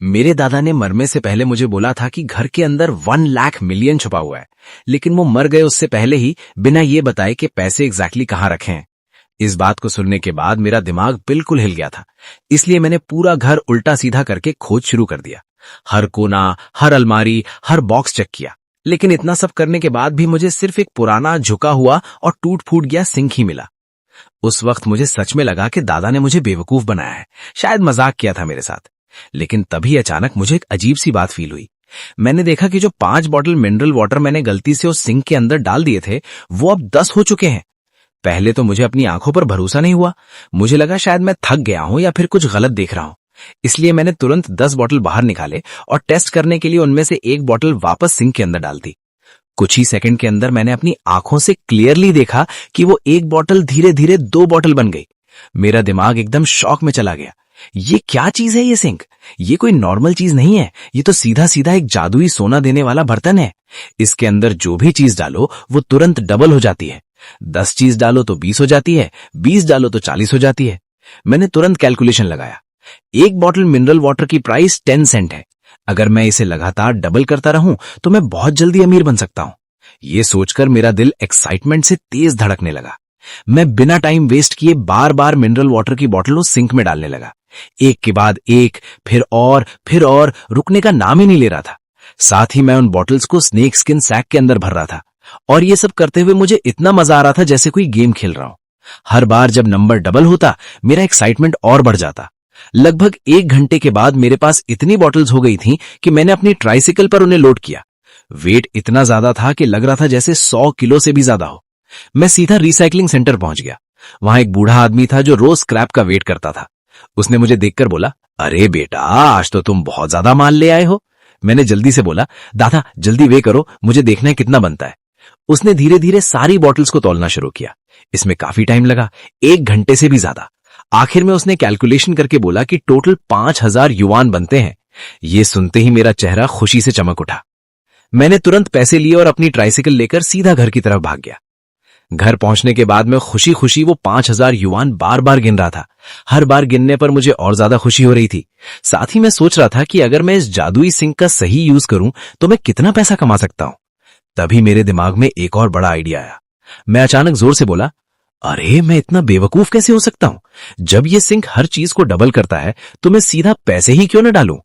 मेरे दादा ने मरने से पहले मुझे बोला था कि घर के अंदर 1 लाख मिलियन छुपा हुआ है, लेकिन वो मर गए उससे पहले ही बिना ये बताए कि पैसे एग्जैक्टली कहाँ रखे हैं। इस बात को सुनने के बाद मेरा दिमाग बिल्कुल हिल गया था। इसलिए मैंने पूरा घर उल्टा सीधा करके खोज शुरू कर दिया। हर कोना, हर अलमारी, हर बॉक्स चेक किया, लेकिन इतना सब करने के बाद भी मुझे सिर्फ एक पुराना झुका हुआ और टूट फूट गया सिंक ही मिला। उस वक्त मुझे सच में लगा कि दादा ने मुझे बेवकूफ बनाया है, शायद मजाक किया था मेरे साथ। लेकिन तभी अचानक मुझे एक अजीब सी बात फील हुई। मैंने देखा कि जो 5 बॉटल मिनरल वाटर मैंने गलती से उस सिंक के अंदर डाल दिए थे, वो अब 10 हो चुके हैं। पहले तो मुझे अपनी आंखों पर भरोसा नहीं हुआ। मुझे लगा शायद मैं थक गया हूं या फिर कुछ गलत देख रहा हूं। इसलिए मैंने तुरंत 10 बॉटल बाहर निकाले और टेस्ट करने के लिए उनमें से एक बॉटल वापस सिंक के अंदर डाल दी। कुछ ही सेकंड के अंदर मैंने अपनी आंखों से क्लियरली देखा कि वो एक बॉटल धीरे धीरे 2 बॉटल बन गई। मेरा दिमाग एकदम शॉक में चला गया। ये क्या चीज है? ये सिंक, ये कोई नॉर्मल चीज नहीं है। ये तो सीधा सीधा एक जादुई सोना देने वाला बर्तन है। इसके अंदर जो भी चीज डालो वो तुरंत डबल हो जाती है। 10 चीज डालो तो 20 हो जाती है, 20 डालो तो 40 हो जाती है। मैंने तुरंत कैलकुलेशन लगाया। एक बॉटल मिनरल वाटर की प्राइस 10 सेंट है। अगर मैं इसे लगातार डबल करता रहूं तो मैं बहुत जल्दी अमीर बन सकता हूं। ये सोचकर मेरा दिल एक्साइटमेंट से तेज धड़कने लगा। मैं बिना टाइम वेस्ट किए बार बार मिनरल वाटर की बॉटल उस सिंक में डालने लगा। एक के बाद एक, फिर और, रुकने का नाम ही नहीं ले रहा था। साथ ही मैं उन बॉटल्स को स्नेक स्किन सैक के अंदर भर रहा था। और ये सब करते हुए मुझे इतना मजा आ रहा था जैसे कोई गेम खेल रहा हूं। हर बार जब नंबर डबल होता, मेरा एक्साइटमेंट और बढ़ जाता। लगभग 1 घंटे के बाद मेरे पास इतनी बॉटल्स हो गई थीं कि मैंने अपनी ट्राइसिकल पर उन्हें लोड किया। वेट इतना ज्यादा था कि लग रहा था जैसे 100 किलो से भी ज्यादा हो। मैं सीधा रिसाइकलिंग सेंटर पहुंच गया। वहां एक बूढ़ा आदमी था जो रोज स्क्रैप का वेट करता था। उसने मुझे देखकर बोला, अरे बेटा, आज तो तुम बहुत ज्यादा माल ले आए हो। मैंने जल्दी से बोला, दादा जल्दी वे करो, मुझे देखना है कितना बनता है। उसने धीरे धीरे सारी बॉटल्स को तौलना शुरू किया। इसमें काफी टाइम लगा, 1 घंटे से भी ज्यादा। आखिर में उसने कैलकुलेशन करके बोला कि टोटल 5000 युआन बनते हैं। ये सुनते ही मेरा चेहरा खुशी से चमक उठा। मैंने तुरंत पैसे लिए और अपनी ट्राइसिकल लेकर सीधा घर की तरफ भाग गया। घर पहुंचने के बाद मैं खुशी खुशी वो 5000 युआन बार बार गिन रहा था। हर बार गिनने पर मुझे और ज्यादा खुशी हो रही थी। साथ ही मैं सोच रहा था कि अगर मैं इस जादुई सिंक का सही यूज करूं तो मैं कितना पैसा कमा सकता हूं। तभी मेरे दिमाग में एक और बड़ा आइडिया आया। मैं अचानक जोर से बोला, अरे मैं इतना बेवकूफ कैसे हो सकता हूं? जब ये सिंक हर चीज को डबल करता है तो मैं सीधा पैसे ही क्यों न डालूं?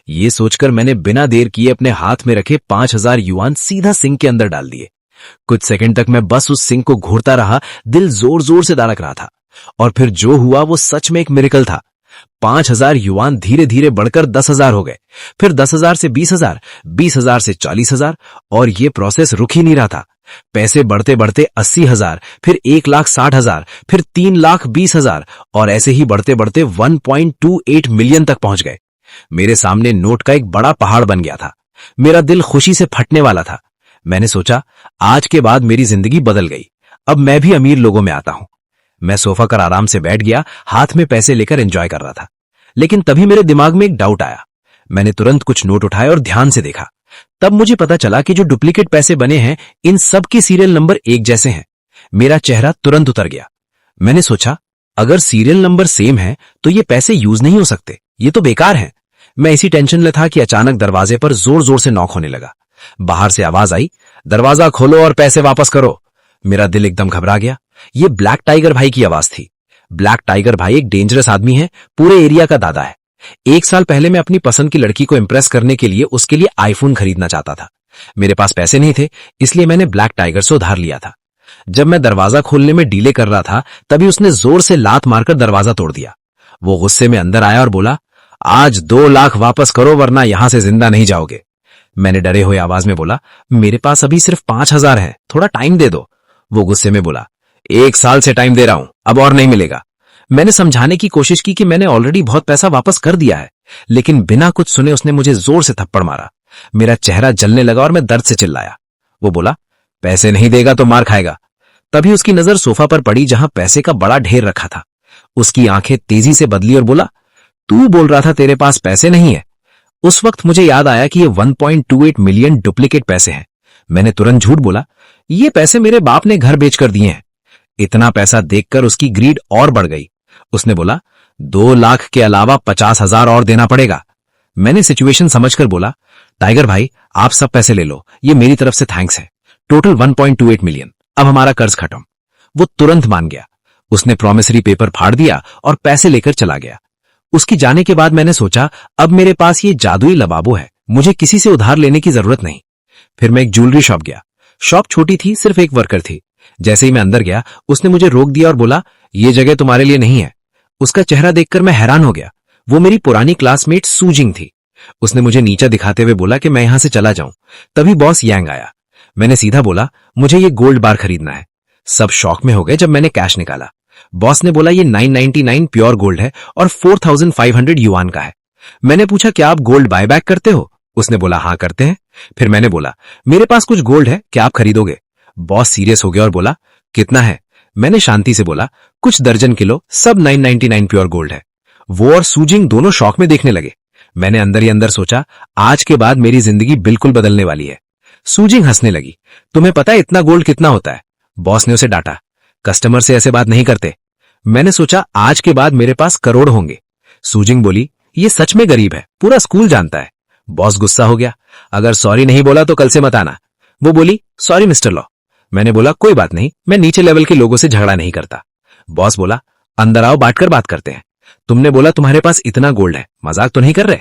ये सोचकर मैंने बिना देर किए अपने हाथ में रखे 5000 युआन सीधा सिंक के अंदर डाल दिए। कुछ सेकंड तक मैं बस उस सिंक को घूरता रहा। दिल जोर जोर से धड़क रहा था। और फिर जो हुआ वो सच में एक मिरेकल था। 5000 युआन धीरे धीरे बढ़कर 10,000 हो गए, फिर 10,000 से 20,000, 20,000 से 40,000, और ये प्रोसेस रुक ही नहीं रहा था। पैसे बढ़ते बढ़ते 80,000, फिर 1,60,000, फिर 3,20,000, और ऐसे ही बढ़ते बढ़ते 1.28 मिलियन तक पहुंच गए। मेरे सामने नोट का एक बड़ा पहाड़ बन गया था। मेरा दिल खुशी से फटने वाला था। मैंने सोचा, आज के बाद मेरी जिंदगी बदल गई। अब मैं भी अमीर लोगों में आता हूं। मैं सोफा पर आराम से बैठ गया, हाथ में पैसे लेकर एंजॉय कर रहा था। लेकिन तभी मेरे दिमाग में एक डाउट आया। मैंने तुरंत कुछ नोट उठाए और ध्यान से देखा। तब मुझे पता चला कि जो डुप्लीकेट पैसे बने हैं, इन सब के सीरियल नंबर एक जैसे हैं। मेरा चेहरा तुरंत उतर गया। मैंने सोचा, अगर सीरियल नंबर सेम है तो ये पैसे यूज नहीं हो सकते, ये तो बेकार हैं। मैं इसी टेंशन में था कि अचानक दरवाजे पर जोर जोर से नॉक होने लगा। बाहर से आवाज आई, दरवाजा खोलो और पैसे वापस करो। मेरा दिल एकदम घबरा गया। ये ब्लैक टाइगर भाई की आवाज थी। ब्लैक टाइगर भाई एक डेंजरस आदमी है, पूरे एरिया का दादा है। 1 साल पहले मैं अपनी पसंद की लड़की को इंप्रेस करने के लिए उसके लिए आईफोन खरीदना चाहता था। मेरे पास पैसे नहीं थे, इसलिए मैंने ब्लैक टाइगर से उधार लिया था। जब मैं दरवाजा खोलने में डिले कर रहा था, तभी उसने जोर से लात मारकर दरवाजा तोड़ दिया। वो गुस्से में अंदर आया और बोला, आज 2 लाख वापस करो वरना यहां से जिंदा नहीं जाओगे। मैंने डरे हुए आवाज में बोला, मेरे पास अभी सिर्फ 5,000 है, थोड़ा टाइम दे दो। वो गुस्से में बोला, 1 साल से टाइम दे रहा हूं, अब और नहीं मिलेगा। मैंने समझाने की कोशिश की कि मैंने ऑलरेडी बहुत पैसा वापस कर दिया है, लेकिन बिना कुछ सुने उसने मुझे जोर से थप्पड़ मारा। मेरा चेहरा जलने लगा और मैं दर्द से चिल्लाया। वो बोला, पैसे नहीं देगा तो मार खाएगा। तभी उसकी नजर सोफा पर पड़ी जहां पैसे का बड़ा ढेर रखा था। उसकी आंखें तेजी से बदली और बोला, तू बोल रहा था तेरे पास पैसे नहीं है। उस वक्त मुझे याद आया कि ये 1.28 मिलियन डुप्लीकेट पैसे हैं। मैंने तुरंत झूठ बोला, ये पैसे मेरे बाप ने घर बेचकर दिए हैं। इतना पैसा देखकर उसकी ग्रीड और बढ़ गई। उसने बोला, 2 लाख के अलावा 50,000 और देना पड़ेगा। मैंने सिचुएशन समझकर बोला, टाइगर भाई आप सब पैसे ले लो, ये मेरी तरफ से थैंक्स है। टोटल 1.28 मिलियन, अब हमारा कर्ज खत्म। वो तुरंत मान गया। उसने प्रॉमिसरी पेपर फाड़ दिया और पैसे लेकर चला गया। उसकी जाने के बाद मैंने सोचा, अब मेरे पास ये जादुई लबाबो है, मुझे किसी से उधार लेने की जरूरत नहीं। फिर मैं एक ज्वेलरी शॉप गया। शॉप छोटी थी, सिर्फ एक वर्कर थी। जैसे ही मैं अंदर गया, उसने मुझे रोक दिया और बोला, ये जगह तुम्हारे लिए नहीं है। उसका चेहरा देखकर मैं हैरान हो गया। वो मेरी पुरानी क्लासमेट सूजिंग थी। उसने मुझे नीचा दिखाते हुए बोला कि मैं यहां से चला जाऊं। तभी बॉस यांग आया। मैंने सीधा बोला, मुझे ये गोल्ड बार खरीदना है। सब शॉक में हो गए जब मैंने कैश निकाला। बॉस ने बोला, ये 999 प्योर गोल्ड है और 4500 युआन का है। मैंने पूछा, क्या आप गोल्ड बायबैक करते हो? उसने बोला, हाँ करते हैं। फिर मैंने बोला, मेरे पास कुछ गोल्ड है, क्या आप खरीदोगे? बॉस सीरियस हो गया और बोला, कितना है? मैंने शांति से बोला, कुछ दर्जन किलो, सब 999 प्योर गोल्ड है। वो और सूजिंग दोनों शौक में देखने लगे। मैंने अंदर ही अंदर सोचा, आज के बाद मेरी जिंदगी बिल्कुल बदलने वाली है। सूजिंग हंसने लगी। तुम्हें पता है इतना गोल्ड कितना होता है? बॉस ने उसे डांटा, कस्टमर से ऐसे बात नहीं करते। मैंने सोचा, आज के बाद मेरे पास करोड़ होंगे। सूजिंग बोली, ये सच में गरीब है, पूरा स्कूल जानता है। बॉस गुस्सा हो गया, अगर सॉरी नहीं बोला तो कल से मत आना। वो बोली, सॉरी मिस्टर लॉ। मैंने बोला, कोई बात नहीं, मैं नीचे लेवल के लोगों से झगड़ा नहीं करता। बॉस बोला, अंदर आओ, बांटकर बात करते हैं। तुमने बोला तुम्हारे पास इतना गोल्ड है, मजाक तो नहीं कर रहे?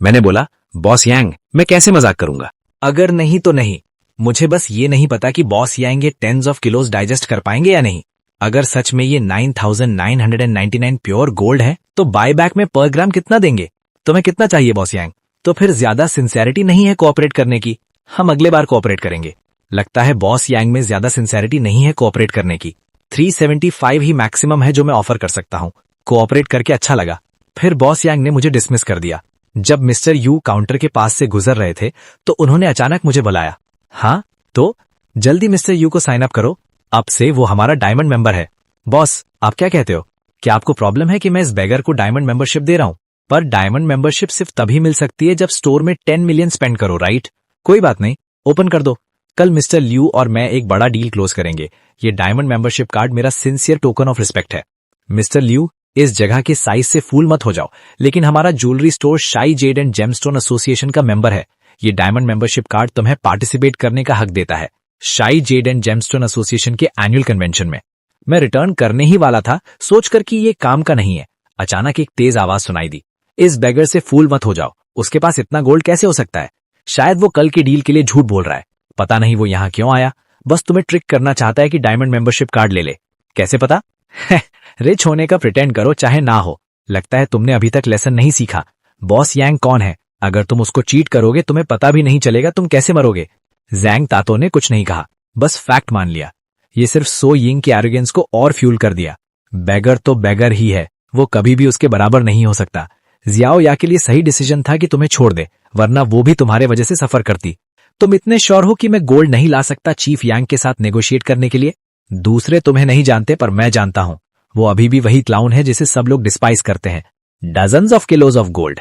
मैंने बोला, बॉस यांग, मैं कैसे मजाक करूंगा? अगर नहीं तो नहीं। मुझे बस ये नहीं पता कि बॉस यांग ये टेंस ऑफ किलोज डाइजेस्ट कर पाएंगे या नहीं। अगर सच में ये 9999 प्योर गोल्ड है तो बायबैक में पर ग्राम कितना देंगे? तुम्हें कितना चाहिए बॉस यांग? तो फिर ज्यादा सिंसेरिटी नहीं है कोऑपरेट करने की। हम अगले बार कोऑपरेट करेंगे। लगता है बॉस यांग में ज्यादा सिंसेरिटी नहीं है कोऑपरेट करने की। 375 ही मैक्सिमम है जो मैं ऑफर कर सकता हूं। कोऑपरेट करके अच्छा लगा। फिर बॉस यांग ने मुझे डिसमिस कर दिया। जब मिस्टर यू काउंटर के पास से गुजर रहे थे तो उन्होंने अचानक मुझे बुलाया। हाँ तो जल्दी मिस्टर यू को साइन अप करो, अब से वो हमारा डायमंड मेंबर है। बॉस आप क्या कहते हो? क्या आपको प्रॉब्लम है कि मैं इस बेगर को डायमंड मेंबरशिप दे रहा हूं? पर डायमंड मेंबरशिप सिर्फ तभी मिल सकती है जब स्टोर में 10 मिलियन स्पेंड करो, राइट? कोई बात नहीं, ओपन कर दो। कल मिस्टर ल्यू और मैं एक बड़ा डील क्लोज करेंगे। ये डायमंड मेंबरशिप कार्ड मेरा सिंसियर टोकन ऑफ रिस्पेक्ट है। मिस्टर ल्यू, इस जगह के साइज से फूल मत हो जाओ, लेकिन हमारा ज्वेलरी स्टोर शाई जेड एंड जेमस्टोन एसोसिएशन का मेंबर है। ये डायमंड मेंबरशिप कार्ड तुम्हें पार्टिसिपेट करने का हक देता है शाई जेड एंड जेमस्टोन एसोसिएशन के एनुअल कन्वेंशन में। मैं रिटर्न करने ही वाला था, सोचकर कि ये काम का नहीं है। अचानक एक तेज आवाज सुनाई दी, इस बेगर से फूल मत हो जाओ, उसके पास इतना गोल्ड कैसे हो सकता है? शायद वो कल की डील के लिए झूठ बोल रहा है। पता नहीं वो यहाँ क्यों आया, बस तुम्हें ट्रिक करना चाहता है कि डायमंड मेंबरशिप कार्ड ले ले। कैसे पता? रिच होने का प्रिटेंड करो चाहे ना हो। लगता है तुमने अभी तक लेसन नहीं सीखा। बॉस यांग कौन है? अगर तुम उसको चीट करोगे तुम्हें पता भी नहीं चलेगा तुम कैसे मरोगे। जैंग तातो ने कुछ नहीं कहा, बस फैक्ट मान लिया। ये सिर्फ सो यिंग के एरोगेंस को और फ्यूल कर दिया। बेगर तो बेगर ही है, वो कभी भी उसके बराबर नहीं हो सकता। जियाओ या के लिए सही डिसीजन था कि तुम्हें छोड़ दे, वरना वो भी तुम्हारे वजह से सफर करती। तुम इतने श्योर हो कि मैं गोल्ड नहीं ला सकता चीफ यांग के साथ नेगोशिएट करने के लिए? दूसरे तुम्हें नहीं जानते पर मैं जानता हूं। वो अभी भी वही क्लाउन है जिसे सब लोग डिस्पाइस करते हैं। Dozens of kilos of gold.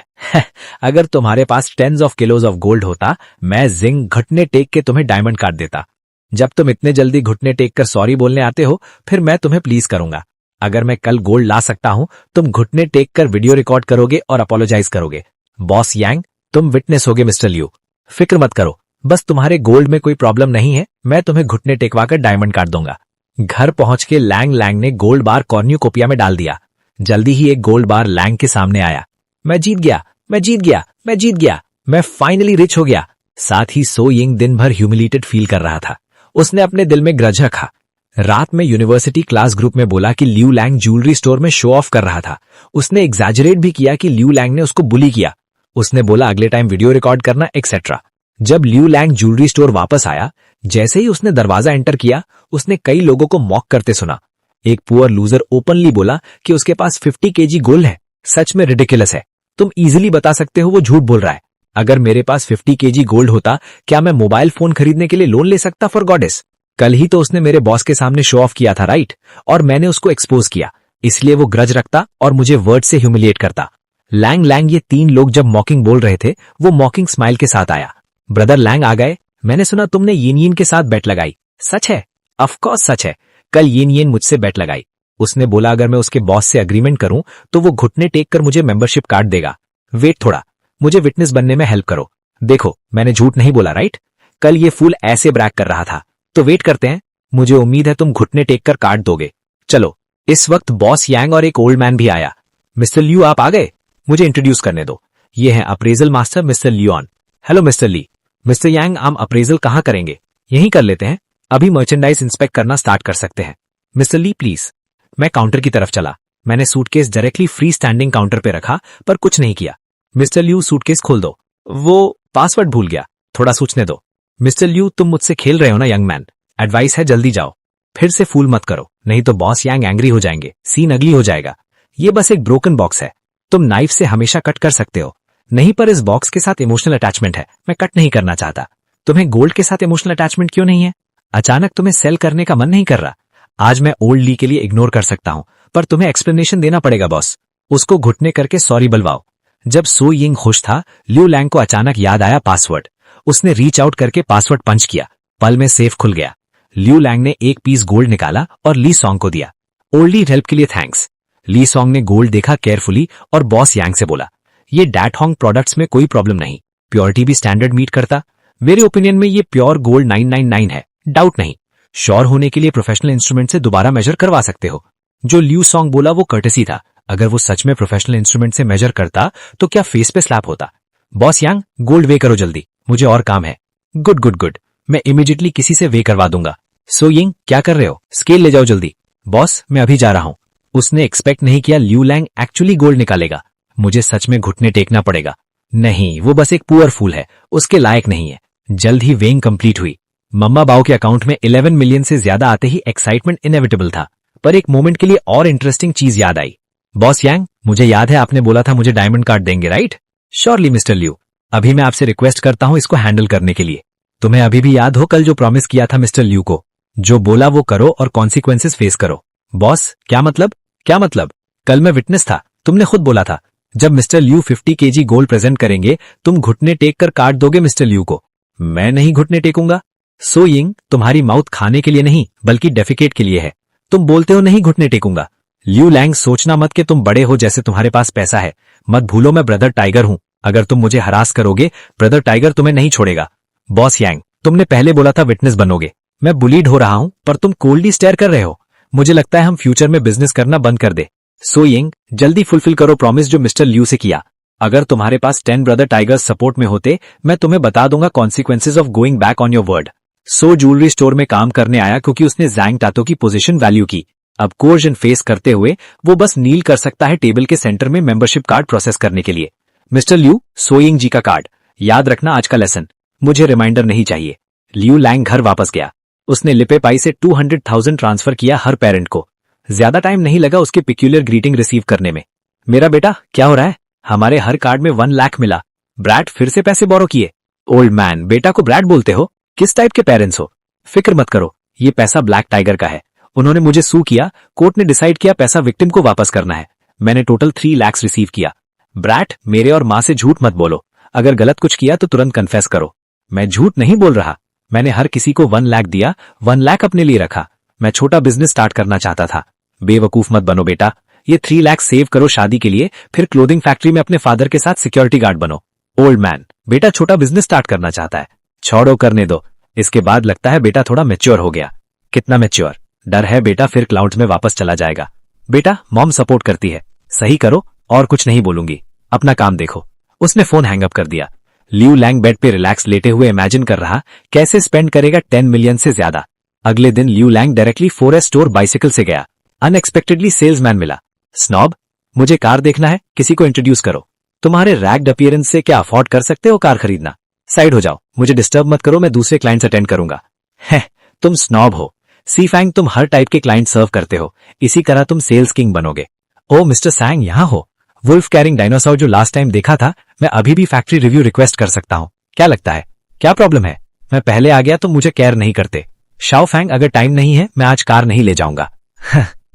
अगर तुम्हारे पास tens of kilos of gold होता, मैं जिंग घुटने टेक के तुम्हें डायमंड कार्ड देता। जब तुम इतने जल्दी घुटने टेक कर सॉरी बोलने आते हो, फिर मैं तुम्हें प्लीज करूंगा। अगर मैं कल गोल्ड ला सकता हूं, तुम घुटने टेक कर वीडियो रिकॉर्ड करोगे और अपोलोजाइज करोगे। बॉस यांग, तुम विटनेस होगे मिस्टर ल्यू। फिक्र मत करो, बस तुम्हारे गोल्ड में कोई प्रॉब्लम नहीं है, मैं तुम्हें घुटने टेकवाकर डायमंड कार्ड दूंगा। घर पहुंच के लैंग ने गोल्ड बार कॉर्न्यूकोपिया में डाल दिया। जल्दी ही एक गोल्ड बार लैंग के सामने आया। मैं जीत गया, मैं जीत गया, मैं जीत गया, मैं फाइनली रिच हो गया। साथ ही सो यिंग दिन भर ह्यूमिलेटेड फील कर रहा था। उसने अपने दिल में ग्रज रखा। रात में यूनिवर्सिटी क्लास ग्रुप में बोला कि ल्यू लैंग ज्वेलरी स्टोर में शो ऑफ कर रहा था। उसने एग्जैजरेट भी किया कि ल्यू लैंग ने उसको बुली किया। उसने बोला अगले टाइम वीडियो रिकॉर्ड करना एक्सेट्रा। जब ल्यू लैंग ज्वेलरी स्टोर वापस आया, जैसे ही उसने दरवाजा एंटर किया, उसने कई लोगों को मॉक करते सुना। एक पुअर लूजर ओपनली बोला कि उसके पास 50 केजी गोल्ड है। सच में रिडिकुलस है। तुम इजीली बता सकते हो वो झूठ बोल रहा है। अगर मेरे पास 50 केजी गोल्ड होता, क्या मैं मोबाइल फोन खरीदने के लिए लोन ले सकता? फॉर गॉडेस, कल ही तो उसने मेरे बॉस के सामने शो ऑफ किया था, राइट? और मैंने उसको एक्सपोज किया, इसलिए वो ग्रज रखता और मुझे वर्ड से ह्यूमिलिएट करता। लैंग ये 3 लोग जब मॉकिंग बोल रहे थे, वो मॉकिंग स्माइल के साथ आया। ब्रदर लैंग आ गए। मैंने सुना तुमने यिन के साथ बेट लगाई। सच है? ऑफ कोर्स सच है। कल यिन मुझसे बेट लगाई। उसने बोला अगर मैं उसके बॉस से अग्रीमेंट करूं तो वो घुटने टेक कर मुझे मेंबरशिप कार्ड देगा। वेट थोड़ा, मुझे विटनेस बनने में हेल्प करो। देखो मैंने झूठ नहीं बोला, राइट? कल ये फूल ऐसे ब्रैग कर रहा था। तो वेट करते हैं, मुझे उम्मीद है तुम घुटने टेक कर काट दोगे। चलो। इस वक्त बॉस यांग और एक ओल्ड मैन भी आया। मिस्टर लियू आप आ गए? मुझे इंट्रोड्यूस करने दो। ये हैं appraisal master mister Leon. Hello mister Lee. Mister Yang, हम अप्रेजल कहाँ करेंगे? यहीं कर लेते हैं, अभी मर्चेंडाइज इंस्पेक्ट करना स्टार्ट कर सकते हैं। Mister Lee please. मैं काउंटर की तरफ चला। मैंने suitcase directly free standing counter पे रखा पर कुछ नहीं किया। मिस्टर लियू सूटकेस खोल दो। वो पासवर्ड भूल गया, थोड़ा सोचने दो। मिस्टर लियू तुम मुझसे खेल रहे हो ना यंग मैन, एडवाइस है जल्दी जाओ। फिर से फूल मत करो, नहीं तो बॉस यांग एंग्री हो जाएंगे, सीन अगली हो जाएगा। ये बस एक ब्रोकन बॉक्स है, तुम नाइफ से हमेशा कट कर सकते हो। नहीं, पर इस बॉक्स के साथ इमोशनल अटैचमेंट है, मैं कट नहीं करना चाहता। तुम्हें गोल्ड के साथ इमोशनल अटैचमेंट क्यों नहीं है? अचानक तुम्हें सेल करने का मन नहीं कर रहा? आज मैं ओल्ड ली के लिए इग्नोर कर सकता हूं, पर तुम्हें एक्सप्लेनेशन देना पड़ेगा बॉस। उसको घुटने करके सॉरी बुलवाओ। जब सो यिंग खुश था, लियू लैंग को अचानक याद आया पासवर्ड। उसने रीच आउट करके पासवर्ड पंच किया, पल में सेफ खुल गया। लियू लैंग ने एक पीस गोल्ड निकाला और ली सॉन्ग को दिया। ओल्डी हेल्प के लिए थैंक्स। ली सॉन्ग ने गोल्ड देखा केयरफुली और बॉस यांग से बोला, ये डैट होंग प्रोडक्ट्स में कोई प्रॉब्लम नहीं, प्योरिटी भी स्टैंडर्ड मीट करता। मेरे ओपिनियन में ये प्योर गोल्ड 999 है, डाउट नहीं। श्योर होने के लिए प्रोफेशनल इंस्ट्रूमेंट से दोबारा मेजर करवा सकते हो। जो लियू सॉन्ग बोला वो कर्टेसी था, अगर वो सच में प्रोफेशनल इंस्ट्रूमेंट से मेजर करता तो क्या फेस पे स्लैप होता। बॉस यांग, गोल्ड वे करो जल्दी, मुझे और काम है। गुड गुड गुड, मैं इमीडिएटली किसी से वे करवा दूंगा। सो यिंग क्या कर रहे हो? स्केल ले जाओ जल्दी। बॉस मैं अभी जा रहा हूं। उसने एक्सपेक्ट नहीं किया लियू लैंग एक्चुअली गोल्ड निकालेगा। मुझे सच में घुटने टेकना पड़ेगा। नहीं, वो बस एक पुअर फूल है, उसके लायक नहीं है। जल्द ही वेइंग कंप्लीट हुई। मम्मा बाओ के अकाउंट में 11 मिलियन से ज्यादा आते ही एक्साइटमेंट इनएविटेबल था, पर एक मोमेंट के लिए और इंटरेस्टिंग चीज याद आई। बॉस यांग, मुझे याद है आपने बोला था मुझे डायमंड कार्ड देंगे, राइट? श्योरली मिस्टर लियू, अभी मैं आपसे रिक्वेस्ट करता हूं इसको हैंडल करने के लिए। तुम्हें अभी भी याद हो कल जो प्रॉमिस किया था मिस्टर लियू को? जो बोला वो करो और कॉन्सिक्वेंसेस फेस करो। बॉस क्या मतलब? क्या मतलब? कल मैं विटनेस था, तुमने खुद बोला था जब mister Liu 50 KG gold present करेंगे तुम घुटने टेक कर काट दोगे मिस्टर लियू को। मैं नहीं घुटने टेकूंगा। सो यिंग, तुम्हारी माउथ खाने के लिए नहीं बल्कि डेफिकेट के लिए है। तुम बोलते हो नहीं घुटने टेकूंगा। लियू लैंग, सोचना मत कि तुम बड़े हो जैसे तुम्हारे पास पैसा है। मत भूलो मैं ब्रदर टाइगर हूं, अगर तुम मुझे हरास करोगे ब्रदर टाइगर तुम्हें नहीं छोड़ेगा। बॉस यांग, तुमने पहले बोला था विटनेस बनोगे। मैं बुलीड हो रहा हूं पर तुम कोल्डली स्टेयर कर रहे हो। मुझे लगता है हम फ्यूचर में बिजनेस करना बंद कर दे। सो यिंग, जल्दी फुलफिल करो प्रॉमिस जो मिस्टर लियू से किया। अगर तुम्हारे पास 10 ब्रदर टाइगर्स सपोर्ट में होते मैं तुम्हें बता दूंगा consequences of going back on your word. So jewellery store में काम करने आया क्योंकि उसने जैंग टातो की पोजीशन वैल्यू की। अब कोर्जन फेस करते हुए वो बस नील कर सकता है टेबल के सेंटर में मेंबरशिप कार्ड प्रोसेस करने के लिए। मिस्टर लियू, सो यिंग जी का कार्ड याद रखना आज का लेसन। मुझे रिमाइंडर नहीं चाहिए। लियू लैंग घर वापस गया। उसने लिपे पाई से 200,000 ट्रांसफर किया हर पेरेंट को। ज्यादा टाइम नहीं लगा उसके पिक्यूलियर ग्रीटिंग रिसीव करने में। मेरा बेटा क्या हो रहा है? हमारे हर कार्ड में 1 लाख मिला। ब्रैड फिर से पैसे बोरो किए। ओल्ड मैन, बेटा को ब्रैड बोलते हो? किस टाइप के पेरेंट्स हो? फिक्र मत करो, ये पैसा ब्लैक टाइगर का है। उन्होंने मुझे सू किया, कोर्ट ने डिसाइड किया पैसा विक्टिम को वापस करना है। मैंने टोटल 3 लाख रिसीव किया। ब्रैड, मेरे और मां से झूठ मत बोलो। अगर गलत कुछ किया तो तुरंत कन्फेस करो। मैं झूठ नहीं बोल रहा। मैंने हर किसी को 1 लाख दिया, 1 लाख अपने लिए रखा। मैं छोटा बिजनेस स्टार्ट करना चाहता था। बेवकूफ मत बनो बेटा। ये 3 लाख सेव करो शादी के लिए, फिर क्लोथिंग फैक्ट्री में अपने फादर के साथ सिक्योरिटी गार्ड बनो। ओल्ड मैन, बेटा छोटा बिजनेस स्टार्ट करना चाहता है। छोड़ो, करने दो। इसके बाद लगता है बेटा थोड़ा मैच्योर हो गया। कितना मैच्योर? डर है बेटा फिर क्लाउड्स में वापस चला जाएगा। बेटा मॉम सपोर्ट करती है, सही करो और कुछ नहीं बोलूंगी, अपना काम देखो। उसने फोन हैंग अप कर दिया। लियू लैंग बेड पे रिलैक्स लेटे हुए इमेजिन कर रहा कैसे स्पेंड करेगा 10 मिलियन से ज्यादा। अगले दिन Liu Lang directly 4S store bicycle से गया। अनएक्सपेक्टेडली सेल्समैन मिला। स्नॉब, मुझे कार देखना है, किसी को इंट्रोड्यूस करो। तुम्हारे रैग्ड अपीयरेंस से क्या अफोर्ड कर सकते हो कार खरीदना? साइड हो जाओ, मुझे डिस्टर्ब मत करो, मैं दूसरे क्लाइंट्स अटेंड करूंगा। है, तुम स्नॉब हो। सी फैंग, तुम हर टाइप के क्लाइंट सर्व करते हो, इसी तरह तुम सेल्स किंग बनोगे। ओ मिस्टर सैंग, यहाँ हो। वुल्फ कैरिंग डायनासोर जो लास्ट टाइम देखा था, मैं अभी भी फैक्ट्री रिव्यू रिक्वेस्ट कर सकता हूँ। क्या लगता है? क्या प्रॉब्लम है? मैं पहले आ गया तो मुझे केयर नहीं करते। शाओ फैंग, अगर टाइम नहीं है मैं आज कार नहीं ले जाऊंगा।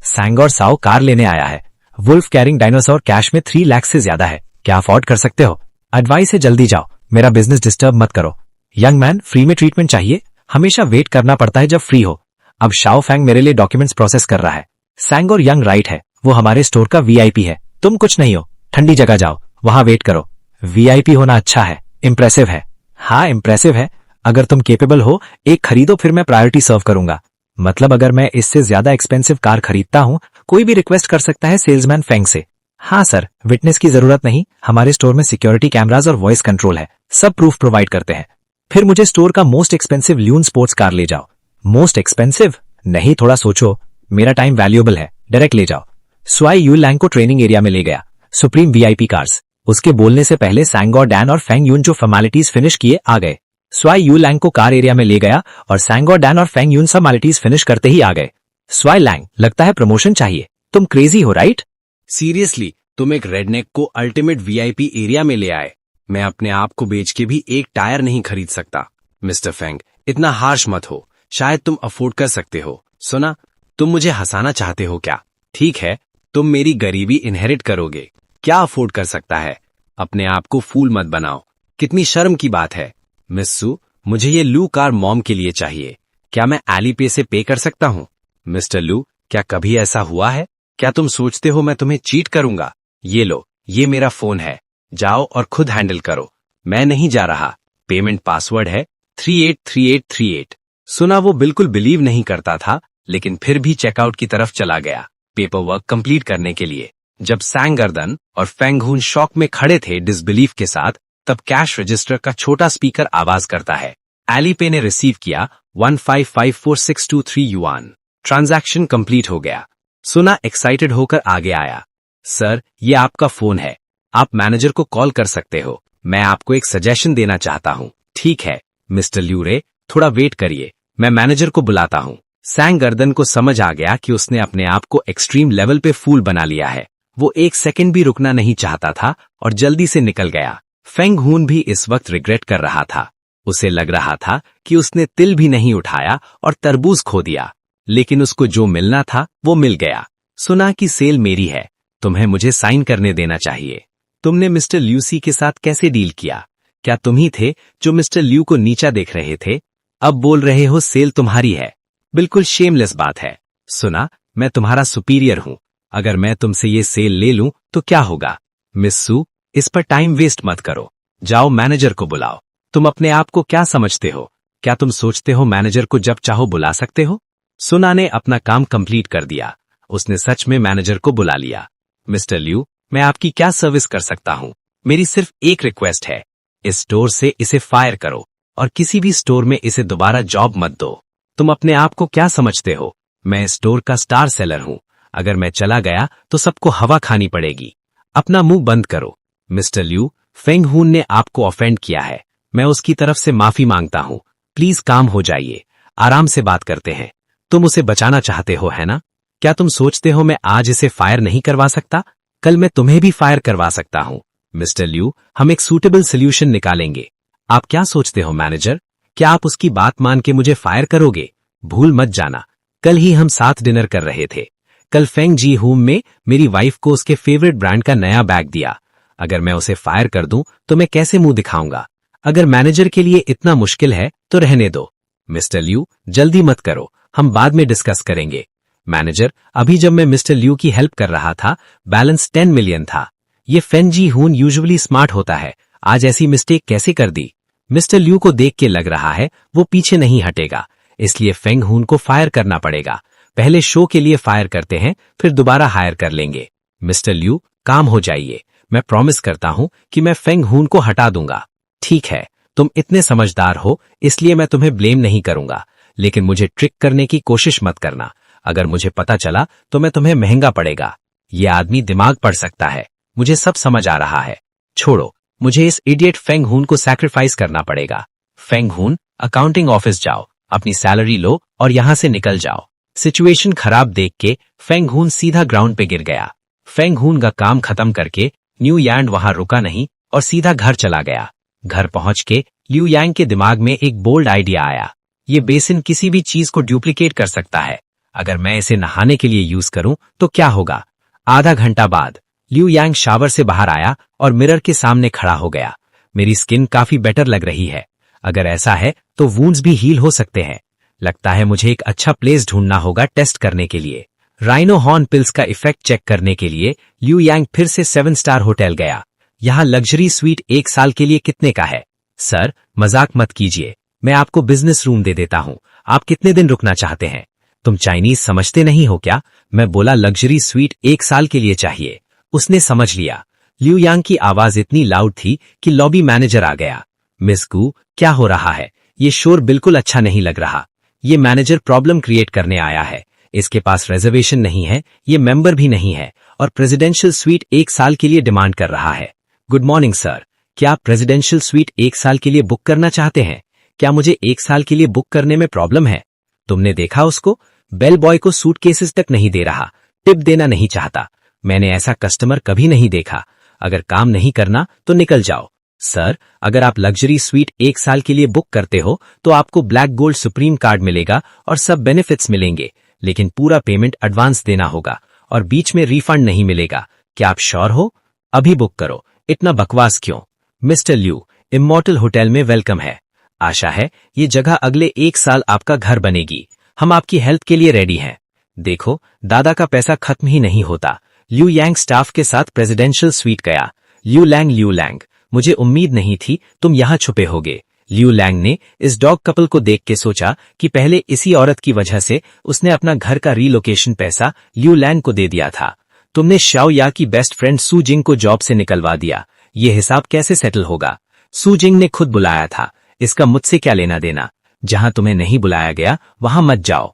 सैंग और साओ कार लेने आया है। वुल्फ कैरिंग डायनासोर कैश में 3 लाख से ज्यादा है, क्या अफोर्ड कर सकते हो? एडवाइस है जल्दी जाओ, मेरा बिजनेस डिस्टर्ब मत करो। यंग मैन, फ्री में ट्रीटमेंट चाहिए? हमेशा वेट करना पड़ता है जब फ्री हो। अब शाओ फैंग मेरे लिए डॉक्यूमेंट्स प्रोसेस कर रहा है। सैंग और यंग राइट है, वो हमारे स्टोर का VIP है। तुम कुछ नहीं हो, ठंडी जगह जाओ, वहां वेट करो। वीआईपी होना अच्छा है, इम्प्रेसिव है। हाँ इम्प्रेसिव है। अगर तुम केपेबल हो, एक खरीदो, फिर मैं प्रायोरिटी सर्व करूंगा। मतलब अगर मैं इससे ज्यादा एक्सपेंसिव कार खरीदता हूँ, कोई भी रिक्वेस्ट कर सकता है सेल्समैन फेंग से। हाँ सर, विटनेस की जरूरत नहीं, हमारे स्टोर में सिक्योरिटी कैमराज और वॉइस कंट्रोल है, सब प्रूफ प्रोवाइड करते हैं। फिर मुझे स्टोर का मोस्ट एक्सपेंसिव ल्यून स्पोर्ट्स कार ले जाओ। Most expensive? नहीं, थोड़ा सोचो, मेरा टाइम वैल्यूएबल है, डायरेक्ट ले जाओ। स्वाई यू लैंग को ट्रेनिंग एरिया में ले गया। Supreme VIP cars. उसके बोलने से पहले सैंग और डैन और फेंग यून जो फॉर्मेलिटीज फिनिश किए आ गए। स्वाई यू लैंग को कार एरिया में ले गया और सैंग और डैन और फेंग यून फॉर्मेलिटीज फिनिश करते ही आ गए। स्वाई लैंग, लगता है प्रमोशन चाहिए, तुम क्रेजी हो राइट? सीरियसली, तुम एक रेडनेक को अल्टीमेट वीआईपी एरिया में ले आए। मैं अपने आप को बेच के भी एक टायर नहीं खरीद सकता। मिस्टर फेंग, इतना हार्श मत हो, शायद तुम अफोर्ड कर सकते हो। सुना, तुम मुझे हंसाना चाहते हो क्या? ठीक है, तुम मेरी गरीबी इनहेरिट करोगे। क्या अफोर्ड कर सकता है? अपने आप को फूल मत बनाओ, कितनी शर्म की बात है। मिस सू, मुझे ये लू कार मॉम के लिए चाहिए। क्या मैं एली पे से पे कर सकता हूँ? मिस्टर लू, क्या कभी ऐसा हुआ है? क्या तुम सोचते हो मैं तुम्हें चीट करूंगा? ये लो, ये मेरा फोन है, जाओ और खुद हैंडल करो। मैं नहीं जा रहा। पेमेंट पासवर्ड है 383838। सुना, वो बिल्कुल बिलीव नहीं करता था, लेकिन फिर भी चेकआउट की तरफ चला गया पेपर वर्क कंप्लीट करने के लिए। जब सैंग गर्दन और फेंग हून शॉक में खड़े थे डिसबिलीफ के साथ, तब कैश रजिस्टर का छोटा स्पीकर आवाज करता है। एली पे ने रिसीव किया 1554623 युआन। ट्रांजैक्शन कंप्लीट हो गया। सुना एक्साइटेड होकर आगे आया। सर, ये आपका फोन है, आप मैनेजर को कॉल कर सकते हो। मैं आपको एक सजेशन देना चाहता हूँ। ठीक है मिस्टर ल्यूरे, थोड़ा वेट करिए, मैं मैनेजर को बुलाता हूँ। सैंग गर्दन को समझ आ गया कि उसने अपने आप को एक्सट्रीम लेवल पे फूल बना लिया है। वो एक सेकंड भी रुकना नहीं चाहता था और जल्दी से निकल गया। फेंग हून भी इस वक्त रिग्रेट कर रहा था। उसे लग रहा था कि उसने तिल भी नहीं उठाया और तरबूज खो दिया, लेकिन उसको जो मिलना था वो मिल गया। सुना कि सेल मेरी है, तुम्हें मुझे साइन करने देना चाहिए। तुमने मिस्टर ल्यूसी के साथ कैसे डील किया? क्या तुम ही थे जो मिस्टर ल्यू को नीचा देख रहे थे? अब बोल रहे हो सेल तुम्हारी है। बिल्कुल शेमलेस बात है। सुना, मैं तुम्हारा सुपीरियर हूं। अगर मैं तुमसे ये सेल ले लूं तो क्या होगा? मिस सू, इस पर टाइम वेस्ट मत करो, जाओ मैनेजर को बुलाओ। तुम अपने आप को क्या समझते हो? क्या तुम सोचते हो मैनेजर को जब चाहो बुला सकते हो? सुना ने अपना काम कंप्लीट कर दिया। उसने सच में मैनेजर को बुला लिया। मिस्टर ल्यू, मैं आपकी क्या सर्विस कर सकता हूं? मेरी सिर्फ एक रिक्वेस्ट है, इस स्टोर से इसे फायर करो और किसी भी स्टोर में इसे दोबारा जॉब मत दो। तुम अपने आप को क्या समझते हो? मैं इस स्टोर का स्टार सेलर हूं। अगर मैं चला गया तो सबको हवा खानी पड़ेगी। अपना मुंह बंद करो। मिस्टर ल्यू, फेंग हून ने आपको ऑफेंड किया है, मैं उसकी तरफ से माफी मांगता हूं। प्लीज काम हो जाइए, आराम से बात करते हैं। तुम उसे बचाना चाहते हो, है ना? क्या तुम सोचते हो मैं आज इसे फायर नहीं करवा सकता? कल मैं तुम्हें भी फायर करवा सकता हूं। मिस्टर ल्यू, हम एक सूटेबल सोल्यूशन निकालेंगे। आप क्या सोचते हो मैनेजर? क्या आप उसकी बात मान के मुझे फायर करोगे? भूल मत जाना, कल ही हम साथ डिनर कर रहे थे। कल फेंग जी होम में मेरी वाइफ को उसके फेवरेट ब्रांड का नया बैग दिया। अगर मैं उसे फायर कर दूं तो मैं कैसे मुंह दिखाऊंगा? अगर मैनेजर के लिए इतना मुश्किल है तो रहने दो। मिस्टर ल्यू, जल्दी मत करो, हम बाद में डिस्कस करेंगे। मैनेजर, अभी जब मैं मिस्टर ल्यू की हेल्प कर रहा था, बैलेंस 10 मिलियन था। ये फेंग जी हून यूजुअली स्मार्ट होता है, आज ऐसी मिस्टेक कैसे कर दी? मिस्टर ल्यू को देख के लग रहा है वो पीछे नहीं हटेगा, इसलिए फेंग हून को फायर करना पड़ेगा। पहले शो के लिए फायर करते हैं, फिर दोबारा हायर कर लेंगे। मिस्टर ल्यू, काम हो जाइए, मैं प्रॉमिस करता हूं कि मैं फेंग हून को हटा दूंगा। ठीक है, तुम इतने समझदार हो इसलिए मैं तुम्हें ब्लेम नहीं करूंगा, लेकिन मुझे ट्रिक करने की कोशिश मत करना। अगर मुझे पता चला तो मैं तुम्हें महंगा पड़ेगा। ये आदमी दिमाग पढ़ सकता है, मुझे सब समझ आ रहा है। छोड़ो, मुझे इस इडियट फेंग हून को सैक्रिफाइस करना पड़ेगा। फेंग हून, अकाउंटिंग ऑफिस जाओ, अपनी सैलरी लो और यहां से निकल जाओ। सिचुएशन खराब देख के फेंग हून सीधा ग्राउंड पे गिर गया। फेंग हून का काम खत्म करके न्यू यांग वहां रुका नहीं और सीधा घर चला गया। घर पहुंच के ल्यू यांग के दिमाग में एक बोल्ड आइडिया आया। ये बेसिन किसी भी चीज को डुप्लीकेट कर सकता है। अगर मैं इसे नहाने के लिए यूज करूं तो क्या होगा? आधा घंटा बाद ल्यू यांग शावर से बाहर आया और मिरर के सामने खड़ा हो गया। मेरी स्किन काफी बेटर लग रही है। अगर ऐसा है तो वुंड्स भी हील हो सकते हैं। लगता है मुझे एक अच्छा प्लेस ढूंढना होगा टेस्ट करने के लिए। राइनो हॉर्न पिल्स का इफेक्ट चेक करने के लिए ल्यू यांग फिर से 7 स्टार होटल गया। यहाँ लग्जरी स्वीट 1 साल के लिए कितने का है? सर, मजाक मत कीजिए, मैं आपको बिजनेस रूम दे देता हूँ। आप कितने दिन रुकना चाहते हैं? तुम चाइनीज समझते नहीं हो क्या? मैं बोला लग्जरी स्वीट 1 साल के लिए चाहिए। उसने समझ लिया। लिू यांग की आवाज इतनी लाउड थी कि लॉबी मैनेजर आ गया। मिस गू, क्या हो रहा है? ये शोर बिल्कुल अच्छा नहीं लग रहा। ये मैनेजर प्रॉब्लम क्रिएट करने आया है। इसके पास रिजर्वेशन नहीं है, ये मेंबर भी नहीं है और प्रेसिडेंशियल स्वीट 1 साल के लिए डिमांड कर रहा है। गुड मॉर्निंग सर, क्या आप प्रेसिडेंशियल स्वीट 1 साल के लिए बुक करना चाहते हैं? क्या मुझे 1 साल के लिए बुक करने में प्रॉब्लम है? तुमने देखा उसको? बेल बॉय को सूटकेसेस तक नहीं दे रहा, टिप देना नहीं चाहता। मैंने ऐसा कस्टमर कभी नहीं देखा। अगर काम नहीं करना तो निकल जाओ। सर, अगर आप लग्जरी स्वीट 1 साल के लिए बुक करते हो तो आपको ब्लैक गोल्ड सुप्रीम कार्ड मिलेगा और सब बेनिफिट्स मिलेंगे, लेकिन पूरा पेमेंट एडवांस देना होगा और बीच में रिफंड नहीं मिलेगा। क्या आप श्योर हो? अभी बुक करो। इतना बकवास क्यों? मिस्टर ल्यू, इमॉर्टल होटल में वेलकम है। आशा है ये जगह अगले 1 साल आपका घर बनेगी। हम आपकी हेल्प के लिए रेडी हैं। देखो, दादा का पैसा खत्म ही नहीं होता। ल्यू यांग स्टाफ के साथ प्रेसिडेंशियल स्वीट गया। ल्यू लैंग, मुझे उम्मीद नहीं थी तुम यहाँ छुपे होगे। ल्यू लैंग ने इस डॉग कपल को देख के सोचा कि पहले इसी औरत की वजह से उसने अपना घर का रीलोकेशन पैसा ल्यू लैंग को दे दिया था। तुमने शाओ या की बेस्ट फ्रेंड सू जिंग को जॉब से निकलवा दिया। ये हिसाब कैसे सेटल होगा? सू जिंग ने खुद बुलाया था, इसका मुझसे क्या लेना देना? जहां तुम्हें नहीं बुलाया गया वहां मत जाओ।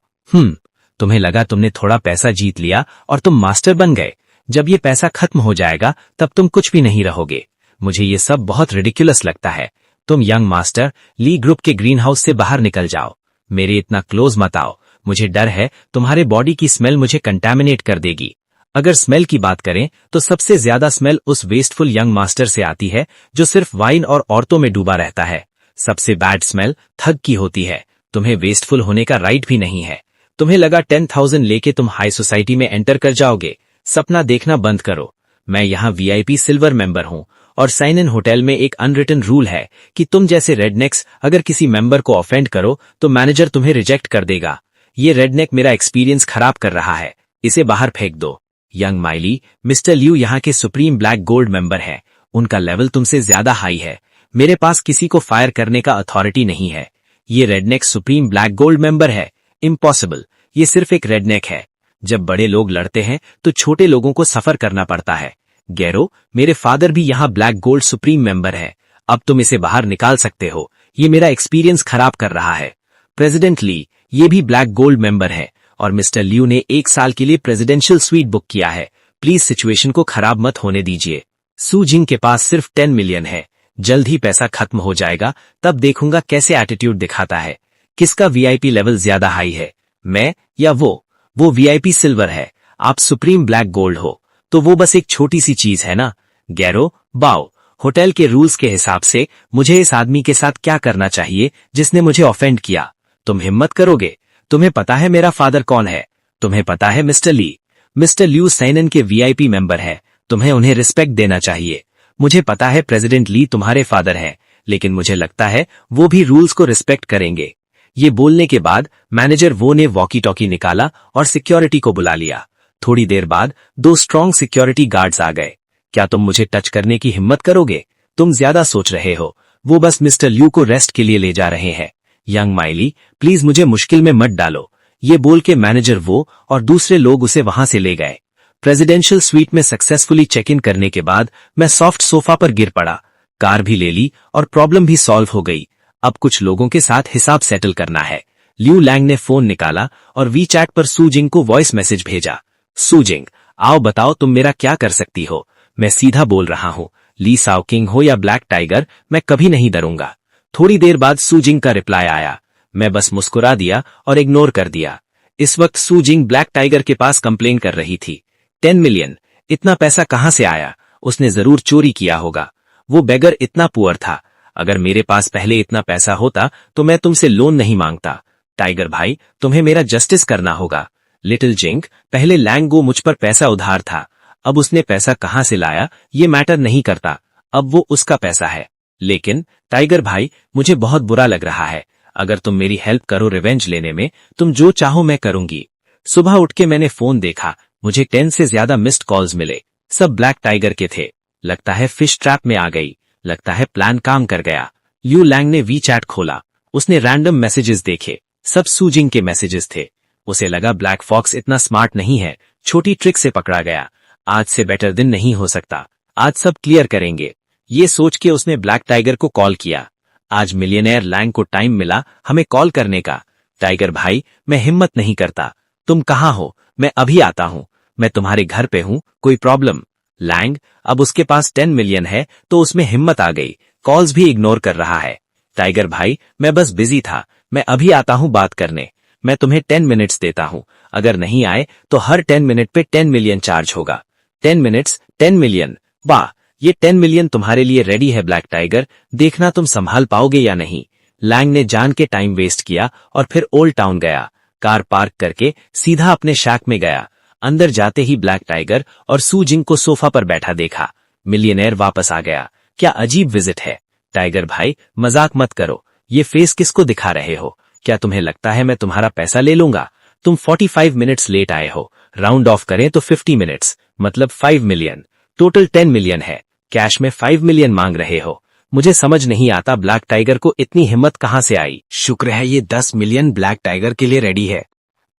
तुम्हें लगा तुमने थोड़ा पैसा जीत लिया और तुम मास्टर बन गए। जब ये पैसा खत्म हो जाएगा तब तुम कुछ भी नहीं रहोगे। मुझे ये सब बहुत रिडिकुलस लगता है। तुम यंग मास्टर, ली ग्रुप के ग्रीन हाउस से बाहर निकल जाओ। मेरे इतना क्लोज मत आओ। मुझे डर है तुम्हारे बॉडी की स्मेल मुझे कंटामिनेट कर देगी। अगर स्मेल की बात करें तो सबसे ज्यादा स्मेल उस वेस्टफुल यंग मास्टर से आती है जो सिर्फ वाइन और औरतों में डूबा रहता है। सबसे बैड स्मेल थग की होती है। तुम्हें वेस्टफुल होने का राइट भी नहीं है। तुम्हें लगा 10,000 लेके तुम हाई सोसाइटी में एंटर कर जाओगे। सपना देखना बंद करो। मैं यहाँ वीआईपी सिल्वर मेंबर हूँ और साइन इन होटल में एक अनरिटन रूल है कि तुम जैसे रेडनेक्स अगर किसी मेंबर को ऑफेंड करो तो मैनेजर तुम्हें रिजेक्ट कर देगा। ये रेडनेक मेरा एक्सपीरियंस खराब कर रहा है, इसे बाहर फेंक दो। यंग माइली, मिस्टर ल्यू यहाँ के सुप्रीम ब्लैक गोल्ड मेंबर हैं। उनका लेवल तुमसे ज्यादा हाई है। मेरे पास किसी को फायर करने का अथॉरिटी नहीं है। ये रेडनेक सुप्रीम ब्लैक गोल्ड मेंबर है। इम्पॉसिबल, ये सिर्फ एक रेडनेक है। जब बड़े लोग लड़ते हैं तो छोटे लोगों को सफर करना पड़ता है। गैरो, मेरे फादर भी यहाँ ब्लैक गोल्ड सुप्रीम मेंबर है। अब तुम इसे बाहर निकाल सकते हो। ये मेरा एक्सपीरियंस खराब कर रहा है। प्रेसिडेंट ली, ये भी ब्लैक गोल्ड मेंबर है और मिस्टर ल्यू ने 1 साल के लिए प्रेसिडेंशियल स्वीट बुक किया है। प्लीज सिचुएशन को खराब मत होने दीजिए। सू जिंग के पास सिर्फ 10 मिलियन है। जल्द ही पैसा खत्म हो जाएगा, तब देखूंगा कैसे एटीट्यूड दिखाता है। किसका वीआईपी लेवल ज्यादा हाई है, मैं या वो? वो वीआईपी सिल्वर है, आप सुप्रीम ब्लैक गोल्ड हो, तो वो बस एक छोटी सी चीज है ना। गैरो, बाओ, होटल के रूल्स के हिसाब से मुझे इस आदमी के साथ क्या करना चाहिए जिसने मुझे ऑफेंड किया? तुम हिम्मत करोगे? तुम्हें पता है मेरा फादर कौन है? तुम्हें पता है मिस्टर ली? मिस्टर ल्यू साइनन के वीआईपी मेंबर है। तुम्हें उन्हें रिस्पेक्ट देना चाहिए। मुझे पता है प्रेसिडेंट ली तुम्हारे फादर हैं, लेकिन मुझे लगता है वो भी रूल्स को रिस्पेक्ट करेंगे। ये बोलने के बाद मैनेजर वो ने वॉकी टॉकी निकाला और सिक्योरिटी को बुला लिया। थोड़ी देर बाद 2 स्ट्रॉन्ग सिक्योरिटी गार्ड्स आ गए। क्या तुम मुझे टच करने की हिम्मत करोगे? तुम ज्यादा सोच रहे हो। वो बस मिस्टर ल्यू को रेस्ट के लिए ले जा रहे हैं। यंग माइली, प्लीज मुझे मुश्किल में मत डालो। ये बोल के मैनेजर वो और दूसरे लोग उसे वहां से ले गए। प्रेसिडेंशियल स्वीट में सक्सेसफुली चेक इन करने के बाद मैं सॉफ्ट सोफा पर गिर पड़ा। कार भी ले ली और प्रॉब्लम भी सॉल्व हो गई। अब कुछ लोगों के साथ हिसाब सेटल करना है। ल्यू लैंग ने फोन निकाला और वी चैट पर सू जिंग को वॉइस मैसेज भेजा। सू जिंग, आओ बताओ तुम मेरा क्या कर सकती हो। मैं सीधा बोल रहा हूँ, ली साओ किंग हो या ब्लैक टाइगर, मैं कभी नहीं डरूंगा। थोड़ी देर बाद सू जिंग का रिप्लाई आया। मैं बस मुस्कुरा दिया और इग्नोर कर दिया। इस वक्त सू जिंग ब्लैक टाइगर के पास कंप्लेन कर रही थी। 10 मिलियन, इतना पैसा कहाँ से आया? उसने जरूर चोरी किया होगा। वो बेगर इतना पुअर था। अगर मेरे पास पहले इतना पैसा होता तो मैं तुमसे लोन नहीं मांगता। टाइगर भाई, तुम्हें मेरा जस्टिस करना होगा। लिटिल जिंग, पहले लैंगो मुझ पर पैसा उधार था। अब उसने पैसा कहाँ से लाया ये मैटर नहीं करता, अब वो उसका पैसा है। लेकिन टाइगर भाई, मुझे बहुत बुरा लग रहा है। अगर तुम मेरी हेल्प करो रिवेंज लेने में, तुम जो चाहो मैं करूंगी। सुबह उठ के मैंने फोन देखा, मुझे 10 से ज्यादा मिस्ड कॉल्स मिले। सब ब्लैक टाइगर के थे। लगता है फिश ट्रैप में आ गई, लगता है प्लान काम कर गया। लियू लैंग ने वी चैट खोला। उसने रैंडम मैसेजेस देखे, सब सूजिंग के मैसेजेस थे। उसे लगा ब्लैक फॉक्स इतना स्मार्ट नहीं है, छोटी ट्रिक से पकड़ा गया। आज से बेटर दिन नहीं हो सकता, आज सब क्लियर करेंगे। ये सोच के उसने ब्लैक टाइगर को कॉल किया। आज मिलियनेयर लैंग को टाइम मिला हमें कॉल करने का। टाइगर भाई, मैं हिम्मत नहीं करता। तुम कहाँ हो? मैं अभी आता हूं। मैं तुम्हारे घर पे हूं, कोई प्रॉब्लम? लैंग, अब उसके पास 10 मिलियन है तो उसमें हिम्मत आ गई, कॉल्स भी इग्नोर कर रहा है। टाइगर भाई, मैं बस बिजी था, मैं अभी आता हूं बात करने। मैं तुम्हें 10 मिनट्स देता हूं, अगर नहीं आए तो हर 10 मिनट पे 10 मिलियन चार्ज होगा। 10 मिनट्स 10 मिलियन, वाह, ये 10 मिलियन तुम्हारे लिए रेडी है ब्लैक टाइगर, देखना तुम संभाल पाओगे या नहीं। लैंग ने जान के टाइम वेस्ट किया और फिर ओल्ड टाउन गया। कार पार्क करके सीधा अपने शैक में गया। अंदर जाते ही ब्लैक टाइगर और सू जिंग को सोफा पर बैठा देखा। मिलियनेयर वापस आ गया, क्या अजीब विजिट है। टाइगर भाई, मजाक मत करो, ये फेस किसको दिखा रहे हो? क्या तुम्हें लगता है मैं तुम्हारा पैसा ले लूंगा? तुम 45 मिनट्स लेट आए हो, राउंड ऑफ करें तो 50 मिनट्स, मतलब 5 मिलियन, टोटल 10 मिलियन है। कैश में 5 मिलियन मांग रहे हो। मुझे समझ नहीं आता ब्लैक टाइगर को इतनी हिम्मत कहां से आई। शुक्र है ये 10 मिलियन ब्लैक टाइगर के लिए रेडी है।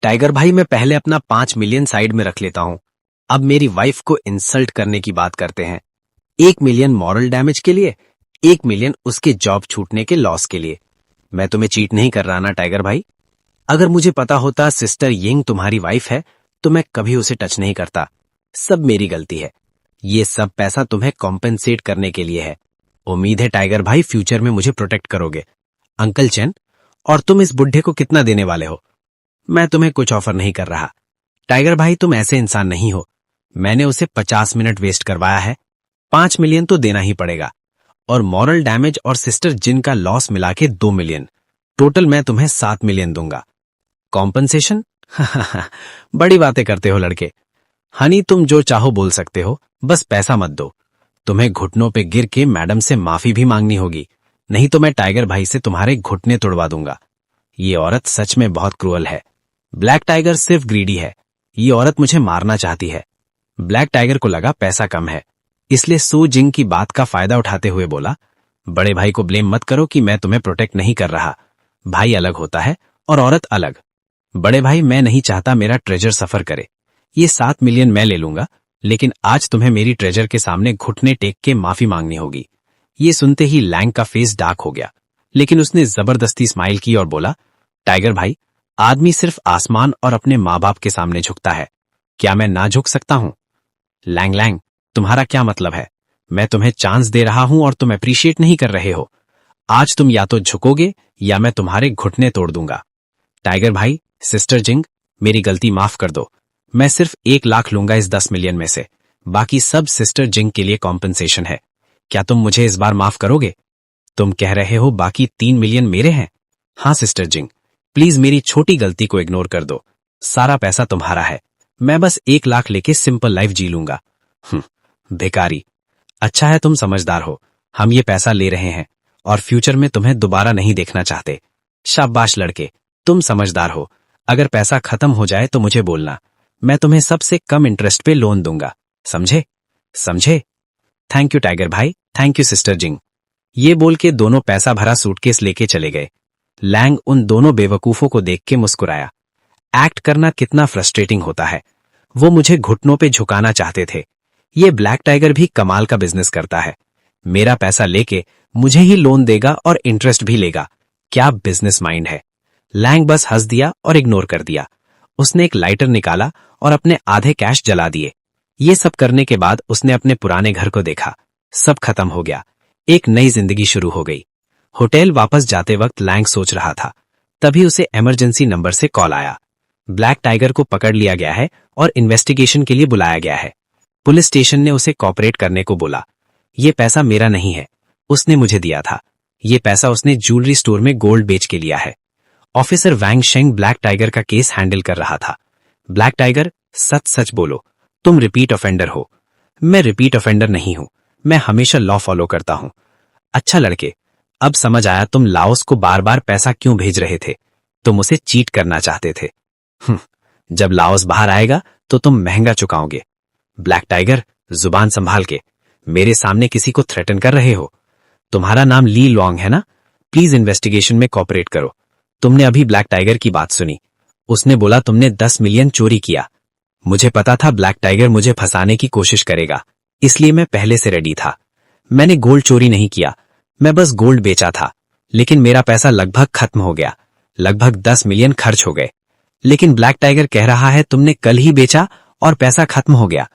टाइगर भाई, मैं पहले अपना 5 मिलियन साइड में रख लेता हूं। अब मेरी वाइफ को इंसल्ट करने की बात करते हैं। 1 मिलियन मॉरल डैमेज के लिए, 1 मिलियन उसके जॉब छूटने के लॉस के लिए। मैं तुम्हें चीट नहीं कर रहा ना टाइगर भाई? अगर मुझे पता होता सिस्टर यिंग तुम्हारी वाइफ है तो मैं कभी उसे टच नहीं करता। सब मेरी गलती है। ये सब पैसा तुम्हें कॉम्पेंसेट करने के लिए है। उम्मीद है टाइगर भाई फ्यूचर में मुझे प्रोटेक्ट करोगे। अंकल चैन, और तुम इस बुढ़े को कितना देने वाले हो? मैं तुम्हें कुछ ऑफर नहीं कर रहा। टाइगर भाई, तुम ऐसे इंसान नहीं हो। मैंने उसे 50 मिनट वेस्ट करवाया है, 5 मिलियन तो देना ही पड़ेगा। और मॉरल डैमेज और सिस्टर जिन का लॉस मिला के 2 मिलियन, टोटल मैं तुम्हें 7 मिलियन दूंगा। कॉम्पनसेशन? बड़ी बातें करते हो लड़के। हनी, तुम जो चाहो बोल सकते हो, बस पैसा मत दो। तुम्हें घुटनों पे गिर के मैडम से माफी भी मांगनी होगी, नहीं तो मैं टाइगर भाई से तुम्हारे घुटने तोड़वा दूंगा। ये औरत सच में बहुत क्रूअल है। ब्लैक टाइगर सिर्फ ग्रीडी है, ये औरत मुझे मारना चाहती है। ब्लैक टाइगर को लगा पैसा कम है, इसलिए सू जिंग की बात का फायदा उठाते हुए बोला, बड़े भाई को ब्लेम मत करो कि मैं तुम्हें प्रोटेक्ट नहीं कर रहा। भाई अलग होता है और औरत अलग। बड़े भाई, मैं नहीं चाहता मेरा ट्रेजर सफर करे। ये 7 मिलियन मैं ले लूंगा, लेकिन आज तुम्हें मेरी ट्रेजर के सामने घुटने टेक के माफी मांगनी होगी। ये सुनते ही लैंग का फेस डार्क हो गया, लेकिन उसने जबरदस्ती स्माइल की और बोला, टाइगर भाई, आदमी सिर्फ आसमान और अपने माँ बाप के सामने झुकता है, क्या मैं ना झुक सकता हूं? लैंग लैंग, तुम्हारा क्या मतलब है? मैं तुम्हें चांस दे रहा हूं और तुम अप्रिशिएट नहीं कर रहे हो। आज तुम या तो झुकोगे या मैं तुम्हारे घुटने तोड़ दूंगा। टाइगर भाई, सिस्टर जिंग, मेरी गलती माफ कर दो। मैं सिर्फ 1 लाख लूंगा इस 10 मिलियन में से, बाकी सब सिस्टर जिंग के लिए कॉम्पनसेशन है। क्या तुम मुझे इस बार माफ करोगे? तुम कह रहे हो बाकी 3 मिलियन मेरे हैं? हाँ सिस्टर जिंग, प्लीज मेरी छोटी गलती को इग्नोर कर दो। सारा पैसा तुम्हारा है, मैं बस 1 लाख लेके सिंपल लाइफ जी लूंगा। भिखारी। अच्छा है तुम समझदार हो, हम ये पैसा ले रहे हैं और फ्यूचर में तुम्हें दोबारा नहीं देखना चाहते। शाबाश लड़के, तुम समझदार हो। अगर पैसा खत्म हो जाए तो मुझे बोलना, मैं तुम्हें सबसे कम इंटरेस्ट पे लोन दूंगा। समझे? समझे? थैंक यू टाइगर भाई, थैंक यू सिस्टर जिंग। ये बोल के दोनों पैसा भरा सूटकेस लेके चले गए। लैंग उन दोनों बेवकूफों को देख के मुस्कुराया। एक्ट करना कितना फ्रस्ट्रेटिंग होता है। वो मुझे घुटनों पे झुकाना चाहते थे। ये ब्लैक टाइगर भी कमाल का बिजनेस करता है। मेरा पैसा लेके मुझे ही लोन देगा और इंटरेस्ट भी लेगा। क्या बिजनेस माइंड है। लैंग बस हंस दिया और इग्नोर कर दिया। उसने एक लाइटर निकाला और अपने आधे कैश जला दिए। ये सब करने के बाद उसने अपने पुराने घर को देखा। सब खत्म हो गया, एक नई जिंदगी शुरू हो गई। होटल वापस जाते वक्त लैंग सोच रहा था, तभी उसे इमरजेंसी नंबर से कॉल आया। ब्लैक टाइगर को पकड़ लिया गया है और इन्वेस्टिगेशन के लिए बुलाया गया है। पुलिस स्टेशन ने उसे कॉपरेट करने को बोला। ये पैसा मेरा नहीं है, उसने मुझे दिया था। ये पैसा उसने ज्वेलरी स्टोर में गोल्ड बेच के लिया है। ऑफिसर वैंग शेंग ब्लैक टाइगर का केस हैंडल कर रहा था। ब्लैक टाइगर, सच सच बोलो, तुम रिपीट ऑफेंडर हो? मैं रिपीट ऑफेंडर नहीं हूं, मैं हमेशा लॉ फॉलो करता हूं। अच्छा लड़के, अब समझ आया तुम लाओस को बार बार पैसा क्यों भेज रहे थे। तुम उसे चीट करना चाहते थे। जब लाओस बाहर आएगा तो तुम महंगा चुकाओगे। ब्लैक टाइगर, जुबान संभाल के। मेरे सामने किसी को थ्रेटन कर रहे हो? तुम्हारा नाम ली लॉन्ग है ना? प्लीज इन्वेस्टिगेशन में कॉपरेट करो। तुमने अभी ब्लैक टाइगर की बात सुनी। उसने बोला तुमने 10 मिलियन चोरी किया। मुझे पता था ब्लैक टाइगर मुझे फंसाने की कोशिश करेगा, इसलिए मैं पहले से रेडी था। मैंने गोल्ड चोरी नहीं किया, मैं बस गोल्ड बेचा था। लेकिन मेरा पैसा लगभग खत्म हो गया, लगभग 10 मिलियन खर्च हो गए। लेकिन ब्लैक टाइगर कह रहा है तुमने कल ही बेचा और पैसा खत्म हो गया।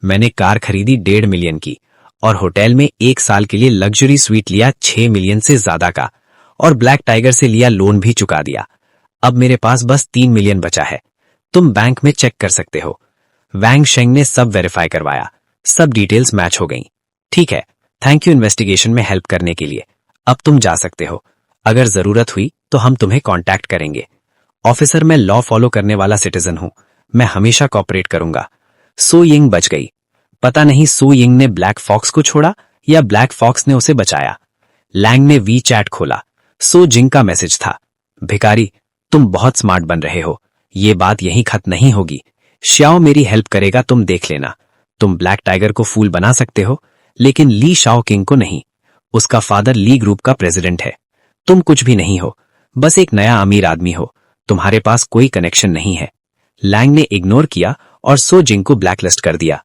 मैंने कार खरीदी 1.5 मिलियन की और होटल में 1 साल के लिए लग्जरी स्वीट लिया 6 मिलियन से ज्यादा का, और ब्लैक टाइगर से लिया लोन भी चुका दिया। अब मेरे पास बस 3 मिलियन बचा है। तुम बैंक में चेक कर सकते हो। वैंग शेंग ने सब वेरीफाई करवाया, सब डिटेल्स मैच हो गईं। ठीक है, थैंक यू इन्वेस्टिगेशन में हेल्प करने के लिए। अब तुम जा सकते हो। अगर जरूरत हुई तो हम तुम्हें कांटेक्ट करेंगे। ऑफिसर, मैं लॉ फॉलो करने वाला सिटीजन हूं, मैं हमेशा कॉपरेट करूंगा। सो यिंग बच गई। पता नहीं सो यिंग ने ब्लैक फॉक्स को छोड़ा या ब्लैक फॉक्स ने उसे बचाया। लैंग ने वी चैट खोला। सो जिंग का मैसेज था, भिखारी तुम बहुत स्मार्ट बन रहे हो, ये बात यहीं खत्म नहीं होगी। श्याओ मेरी हेल्प करेगा, तुम देख लेना। तुम ब्लैक टाइगर को फूल बना सकते हो, लेकिन ली शाओ किंग को नहीं। उसका फादर ली ग्रुप का प्रेसिडेंट है। तुम कुछ भी नहीं हो, बस एक नया अमीर आदमी हो। तुम्हारे पास कोई कनेक्शन नहीं है। लैंग ने इग्नोर किया और सो जिंग को ब्लैकलिस्ट कर दिया।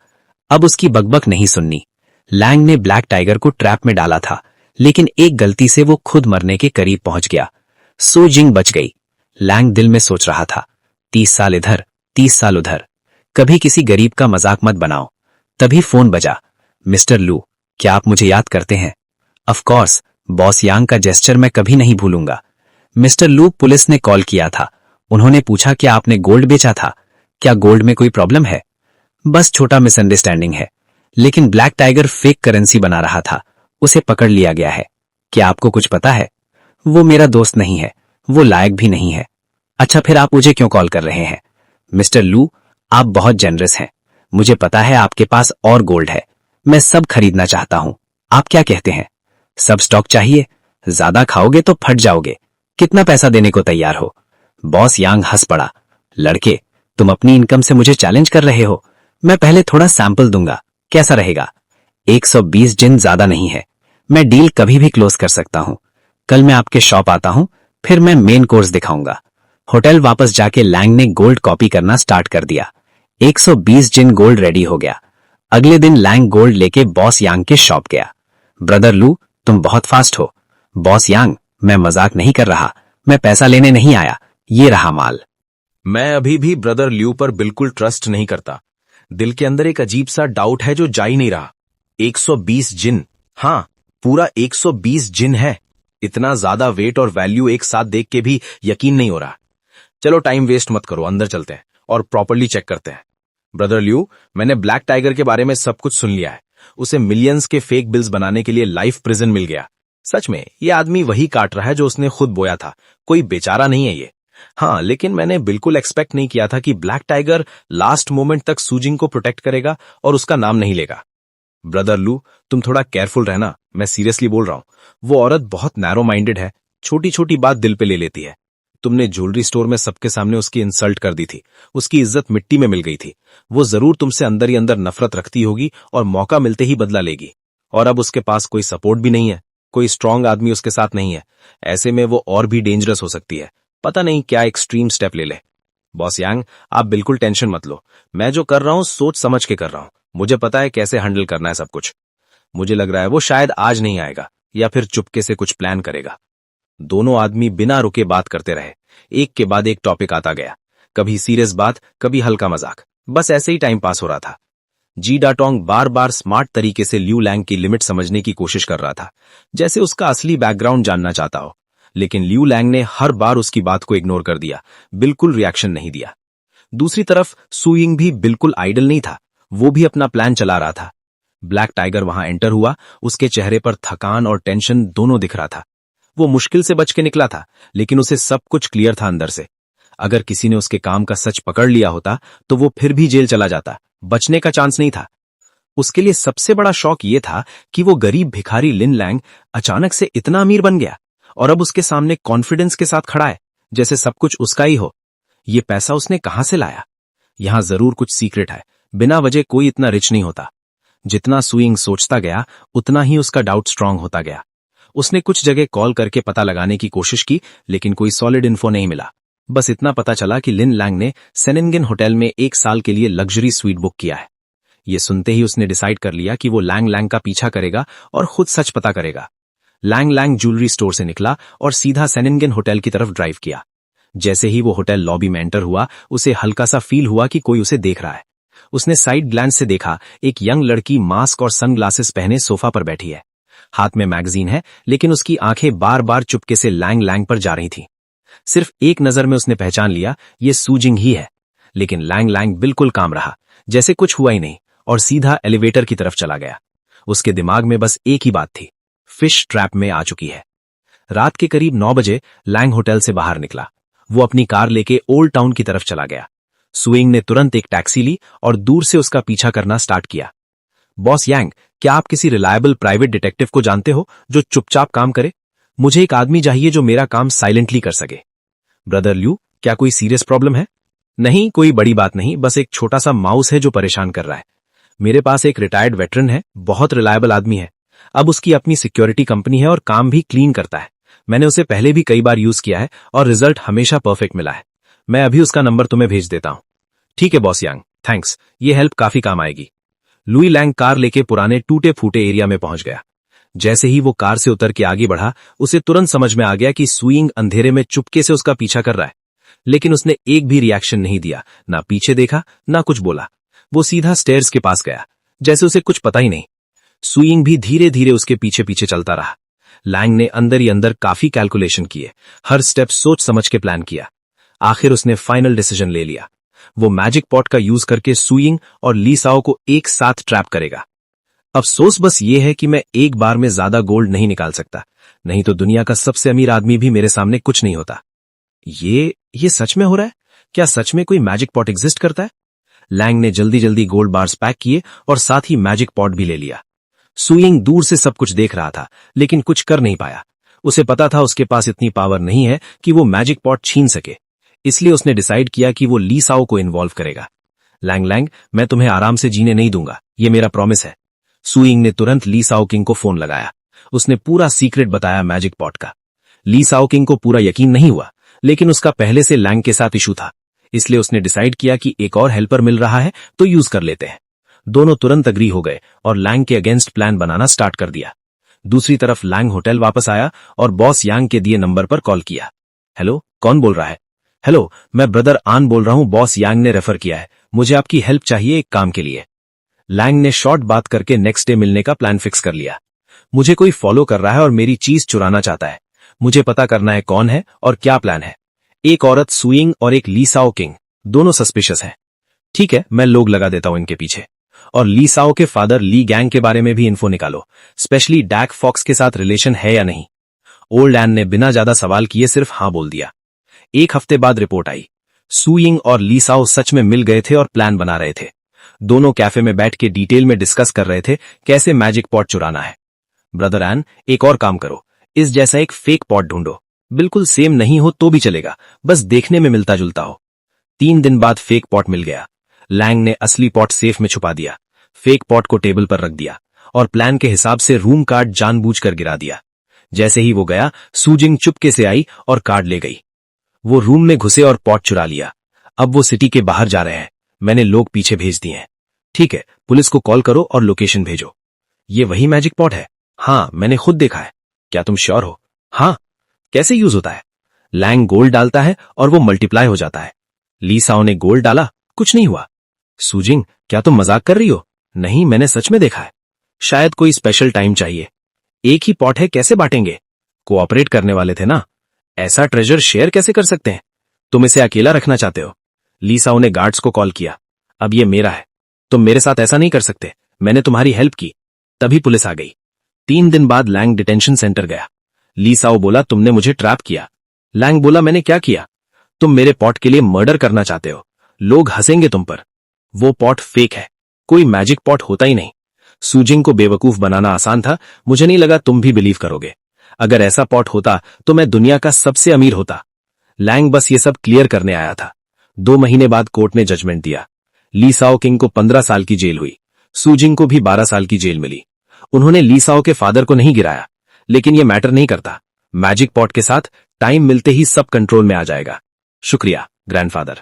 अब उसकी बकबक नहीं सुननी। लैंग ने ब्लैक टाइगर को ट्रैप में डाला था, लेकिन एक गलती से वो खुद मरने के करीब पहुंच गया। सो जिंग बच गई। लैंग दिल में सोच रहा था, 30 साल इधर 30 साल उधर, कभी किसी गरीब का मजाक मत बनाओ। तभी फोन बजा। मिस्टर लू, क्या आप मुझे याद करते हैं? ऑफ कोर्स, बॉस यांग का जेस्चर मैं कभी नहीं भूलूंगा। मिस्टर लू, पुलिस ने कॉल किया था। उन्होंने पूछा क्या आपने गोल्ड बेचा था? क्या गोल्ड में कोई प्रॉब्लम है? बस छोटा मिसअंडरस्टैंडिंग है। लेकिन ब्लैक टाइगर फेक करेंसी बना रहा था, उसे पकड़ लिया गया है। क्या आपको कुछ पता है? वो मेरा दोस्त नहीं है, वो लायक भी नहीं है। अच्छा, फिर आप मुझे क्यों कॉल कर रहे हैं? मिस्टर लू, आप बहुत जेनरस हैं। मुझे पता है आपके पास और गोल्ड है। मैं सब खरीदना चाहता हूं। आप क्या कहते हैं? सब स्टॉक चाहिए? ज्यादा खाओगे तो फट जाओगे। कितना पैसा देने को तैयार हो? बॉस यांग हंस पड़ा। लड़के, तुम अपनी इनकम से मुझे चैलेंज कर रहे हो। मैं पहले थोड़ा सैंपल दूंगा, कैसा रहेगा? 120 जिन ज्यादा नहीं है। मैं डील कभी भी क्लोज कर सकता हूं। कल मैं आपके शॉप आता हूं, फिर मैं मेन कोर्स दिखाऊंगा। होटल वापस जाके लैंग ने गोल्ड कॉपी करना स्टार्ट कर दिया। 120 जिन गोल्ड रेडी हो गया। अगले दिन लैंग गोल्ड लेके बॉस यांग के शॉप गया। ब्रदर लू, तुम बहुत फास्ट हो। बॉस यांग, मैं मजाक नहीं कर रहा, मैं पैसा लेने नहीं आया, ये रहा माल। मैं अभी भी ब्रदर ल्यू पर बिल्कुल ट्रस्ट नहीं करता। दिल के अंदर एक अजीब सा डाउट है जो जा ही नहीं रहा। 120 जिन, हाँ पूरा 120 जिन है। इतना ज्यादा वेट और वैल्यू एक साथ देख के भी यकीन नहीं हो रहा। चलो टाइम वेस्ट मत करो, अंदर चलते हैं और प्रॉपर्ली चेक करते हैं। ब्रदर ल्यू, मैंने ब्लैक टाइगर के बारे में सब कुछ सुन लिया है। उसे मिलियंस के फेक बिल्स बनाने के लिए लाइफ प्रिजन मिल गया। सच में ये आदमी वही काट रहा है जो उसने खुद बोया था, कोई बेचारा नहीं है ये। हाँ, लेकिन मैंने बिल्कुल एक्सपेक्ट नहीं किया था कि ब्लैक टाइगर लास्ट मोमेंट तक सूजिंग को प्रोटेक्ट करेगा और उसका नाम नहीं लेगा। ब्रदर लू, तुम थोड़ा केयरफुल रहना, मैं सीरियसली बोल रहा हूं। वो औरत बहुत नैरो माइंडेड है, छोटी छोटी बात दिल पे ले लेती है। तुमने ज्वेलरी स्टोर में सबके सामने उसकी इंसल्ट कर दी थी, उसकी इज्जत मिट्टी में मिल गई थी। वो जरूर तुमसे अंदर ही अंदर नफरत रखती होगी और मौका मिलते ही बदला लेगी। और अब उसके पास कोई सपोर्ट भी नहीं है, कोई स्ट्रांग आदमी उसके साथ नहीं है। ऐसे में वो और भी डेंजरस हो सकती है। पता नहीं क्या एक्सट्रीम स्टेप ले ले। बॉस यांग, आप बिल्कुल टेंशन मत लो। मैं जो कर रहा हूं सोच समझ के कर रहा हूं। मुझे पता है कैसे हैंडल करना है सब कुछ। मुझे लग रहा है वो शायद आज नहीं आएगा या फिर चुपके से कुछ प्लान करेगा। दोनों आदमी बिना रुके बात करते रहे। एक के बाद एक टॉपिक आता गया, कभी सीरियस बात, कभी हल्का मजाक। बस ऐसे ही टाइम पास हो रहा था। जी डाटोंग बार बार स्मार्ट तरीके से ल्यू लैंग की लिमिट समझने की कोशिश कर रहा था, जैसे उसका असली बैकग्राउंड जानना चाहता हो। लेकिन ल्यू लैंग ने हर बार उसकी बात को इग्नोर कर दिया, बिल्कुल रिएक्शन नहीं दिया। दूसरी तरफ सुइंग भी बिल्कुल आइडल नहीं था, वो भी अपना प्लान चला रहा था। ब्लैक टाइगर वहां एंटर हुआ, उसके चेहरे पर थकान और टेंशन दोनों दिख रहा था। वो मुश्किल से बच के निकला था, लेकिन उसे सब कुछ क्लियर था अंदर से। अगर किसी ने उसके काम का सच पकड़ लिया होता तो वो फिर भी जेल चला जाता, बचने का चांस नहीं था। उसके लिए सबसे बड़ा शॉक ये था कि वो गरीब भिखारी लिन लैंग अचानक से इतना अमीर बन गया और अब उसके सामने कॉन्फिडेंस के साथ खड़ा है, जैसे सब कुछ उसका ही हो। ये पैसा उसने कहां से लाया? यहां जरूर कुछ सीक्रेट है, बिना वजह कोई इतना रिच नहीं होता। जितना सुइंग सोचता गया उतना ही उसका डाउट स्ट्रांग होता गया। उसने कुछ जगह कॉल करके पता लगाने की कोशिश की, लेकिन कोई सॉलिड इन्फो नहीं मिला। बस इतना पता चला कि लिन लैंग ने सेनेंगन होटल में 1 साल के लिए लग्जरी स्वीट बुक किया है। ये सुनते ही उसने डिसाइड कर लिया कि वो लैंग लैंग का पीछा करेगा और खुद सच पता करेगा। लैंग लैंग ज्वेलरी स्टोर से निकला और सीधा सेनेंगन होटल की तरफ ड्राइव किया। जैसे ही वो होटल लॉबी में एंटर हुआ, उसे हल्का सा फील हुआ कि कोई उसे देख रहा है। उसने साइड ग्लैंस से देखा, एक यंग लड़की मास्क और सनग्लासेस पहने सोफा पर बैठी है। हाथ में मैगजीन है, लेकिन उसकी आंखें बार बार चुपके से लैंग लैंग पर जा रही थीं। सिर्फ एक नजर में उसने पहचान लिया, ये सूजिंग ही है। लेकिन लैंग लैंग बिल्कुल काम रहा, जैसे कुछ हुआ ही नहीं, और सीधा एलिवेटर की तरफ चला गया। उसके दिमाग में बस एक ही बात थी, फिश ट्रैप में आ चुकी है। रात के करीब 9 बजे लैंग होटल से बाहर निकला। वो अपनी कार लेके ओल्ड टाउन की तरफ चला गया। सुइंग ने तुरंत एक टैक्सी ली और दूर से उसका पीछा करना स्टार्ट किया। बॉस यांग, क्या आप किसी रिलायबल प्राइवेट डिटेक्टिव को जानते हो जो चुपचाप काम करे? मुझे एक आदमी चाहिए जो मेरा काम साइलेंटली कर सके। ब्रदर ल्यू, क्या कोई सीरियस प्रॉब्लम है? नहीं, कोई बड़ी बात नहीं, बस एक छोटा सा माउस है जो परेशान कर रहा है। मेरे पास एक रिटायर्ड वेटरन है, बहुत रिलायबल आदमी है। अब उसकी अपनी सिक्योरिटी कंपनी है और काम भी क्लीन करता है। मैंने उसे पहले भी कई बार यूज किया है और रिजल्ट हमेशा परफेक्ट मिला है। मैं अभी उसका नंबर तुम्हें भेज देता हूं। ठीक है बॉस यांग, थैंक्स, ये हेल्प काफी काम आएगी। लुई लैंग कार लेके पुराने टूटे फूटे एरिया में पहुंच गया। जैसे ही वो कार से उतर के आगे बढ़ा, उसे तुरंत समझ में आ गया कि सुइंग अंधेरे में चुपके से उसका पीछा कर रहा है। लेकिन उसने एक भी रिएक्शन नहीं दिया, ना पीछे देखा, ना कुछ बोला। वो सीधा स्टेयर्स के पास गया, जैसे उसे कुछ पता ही नहीं। सुइंग भी धीरे धीरे उसके पीछे पीछे चलता रहा। लैंग ने अंदर ही अंदर काफी कैलकुलेशन किए, हर स्टेप सोच समझ के प्लान किया। आखिर उसने फाइनल डिसीजन ले लिया। वो मैजिक पॉट का यूज करके सुइंग और ली साओ को एक साथ ट्रैप करेगा। अफसोस बस ये है कि मैं एक बार में ज्यादा गोल्ड नहीं निकाल सकता, नहीं तो दुनिया का सबसे अमीर आदमी भी मेरे सामने कुछ नहीं होता। ये सच में हो रहा है? क्या सच में कोई मैजिक पॉट एग्जिस्ट करता है? लैंग ने जल्दी जल्दी गोल्ड बार्स पैक किए और साथ ही मैजिक पॉट भी ले लिया। सुइंग दूर से सब कुछ देख रहा था, लेकिन कुछ कर नहीं पाया। उसे पता था उसके पास इतनी पावर नहीं है कि वो मैजिक पॉट छीन सके। इसलिए उसने डिसाइड किया कि वो ली साओ को इन्वॉल्व करेगा। लैंग लैंग, मैं तुम्हें आराम से जीने नहीं दूंगा, ये मेरा प्रॉमिस है। सुइंग ने तुरंत ली साओ किंग को फोन लगाया। उसने पूरा सीक्रेट बताया मैजिक पॉट का। ली साओ किंग को पूरा यकीन नहीं हुआ, लेकिन उसका पहले से लैंग के साथ इशू था, इसलिए उसने डिसाइड किया कि एक और हेल्पर मिल रहा है तो यूज कर लेते हैं। दोनों तुरंत अग्री हो गए और लैंग के अगेंस्ट प्लान बनाना स्टार्ट कर दिया। दूसरी तरफ लैंग होटल वापस आया और बॉस यांग के दिए नंबर पर कॉल किया। हेलो, कौन बोल रहा है? हेलो, मैं ब्रदर आन बोल रहा हूं, बॉस यांग ने रेफर किया है, मुझे आपकी हेल्प चाहिए एक काम के लिए। लैंग ने शॉर्ट बात करके नेक्स्ट डे मिलने का प्लान फिक्स कर लिया। मुझे कोई फॉलो कर रहा है और मेरी चीज चुराना चाहता है। मुझे पता करना है कौन है और क्या प्लान है। एक औरत सुइंग और एक ली साओ किंग, दोनों सस्पिशियस हैं। ठीक है, मैं लोग लगा देता हूं इनके पीछे। और ली साओ के फादर ली गैंग के बारे में भी इन्फो निकालो, स्पेशली डैक फॉक्स के साथ रिलेशन है या नहीं। ओल्ड एन ने बिना ज्यादा सवाल किए सिर्फ हां बोल दिया। एक हफ्ते बाद रिपोर्ट आई। सुइंग और ली साओ सच में मिल गए थे और प्लान बना रहे थे। दोनों कैफे में बैठ के डिटेल में डिस्कस कर रहे थे कैसे मैजिक पॉट चुराना है। ब्रदर एन, एक और काम करो, इस जैसा एक फेक पॉट ढूंढो। बिल्कुल सेम नहीं हो तो भी चलेगा, बस देखने में मिलता जुलता हो। 3 दिन बाद फेक पॉट मिल गया। लैंग ने असली पॉट सेफ में छुपा दिया, फेक पॉट को टेबल पर रख दिया और प्लान के हिसाब से रूम कार्ड जानबूझकर गिरा दिया। जैसे ही वो गया, सुजिंग चुपके से आई और कार्ड ले गई। वो रूम में घुसे और पॉट चुरा लिया। अब वो सिटी के बाहर जा रहे हैं, मैंने लोग पीछे भेज दिए हैं। ठीक है, पुलिस को कॉल करो और लोकेशन भेजो। ये वही मैजिक पॉट है? हाँ, मैंने खुद देखा है। क्या तुम श्योर हो? हाँ। कैसे यूज होता है? लैंग गोल्ड डालता है और वो मल्टीप्लाई हो जाता है। ली साओ ने गोल्ड डाला, कुछ नहीं हुआ। सुजिंग, क्या तुम मजाक कर रही हो? नहीं, मैंने सच में देखा है। शायद कोई स्पेशल टाइम चाहिए। एक ही पॉट है, कैसे बांटेंगे? कोऑपरेट करने वाले थे ना। ऐसा ट्रेजर शेयर कैसे कर सकते हैं? तुम इसे अकेला रखना चाहते हो। ली साओ ने गार्ड्स को कॉल किया। अब ये मेरा है, तुम मेरे साथ ऐसा नहीं कर सकते, मैंने तुम्हारी हेल्प की। तभी पुलिस आ गई। 3 दिन बाद लैंग डिटेंशन सेंटर गया। ली साओ बोला, तुमने मुझे ट्रैप किया। लैंग बोला, मैंने क्या किया? तुम मेरे पॉट के लिए मर्डर करना चाहते हो, लोग हंसेंगे तुम पर। वो पॉट फेक है, कोई मैजिक पॉट होता ही नहीं। सुजिंग को बेवकूफ बनाना आसान था, मुझे नहीं लगा तुम भी बिलीव करोगे। अगर ऐसा पॉट होता तो मैं दुनिया का सबसे अमीर होता। लैंग बस ये सब क्लियर करने आया था। 2 महीने बाद कोर्ट ने जजमेंट दिया। ली साओ किंग को 15 साल की जेल हुई। सूजिंग को भी 12 साल की जेल मिली। उन्होंने लीसाओ के फादर को नहीं गिराया, लेकिन यह मैटर नहीं करता। मैजिक पॉट के साथ टाइम मिलते ही सब कंट्रोल में आ जाएगा। शुक्रिया ग्रैंडफादर।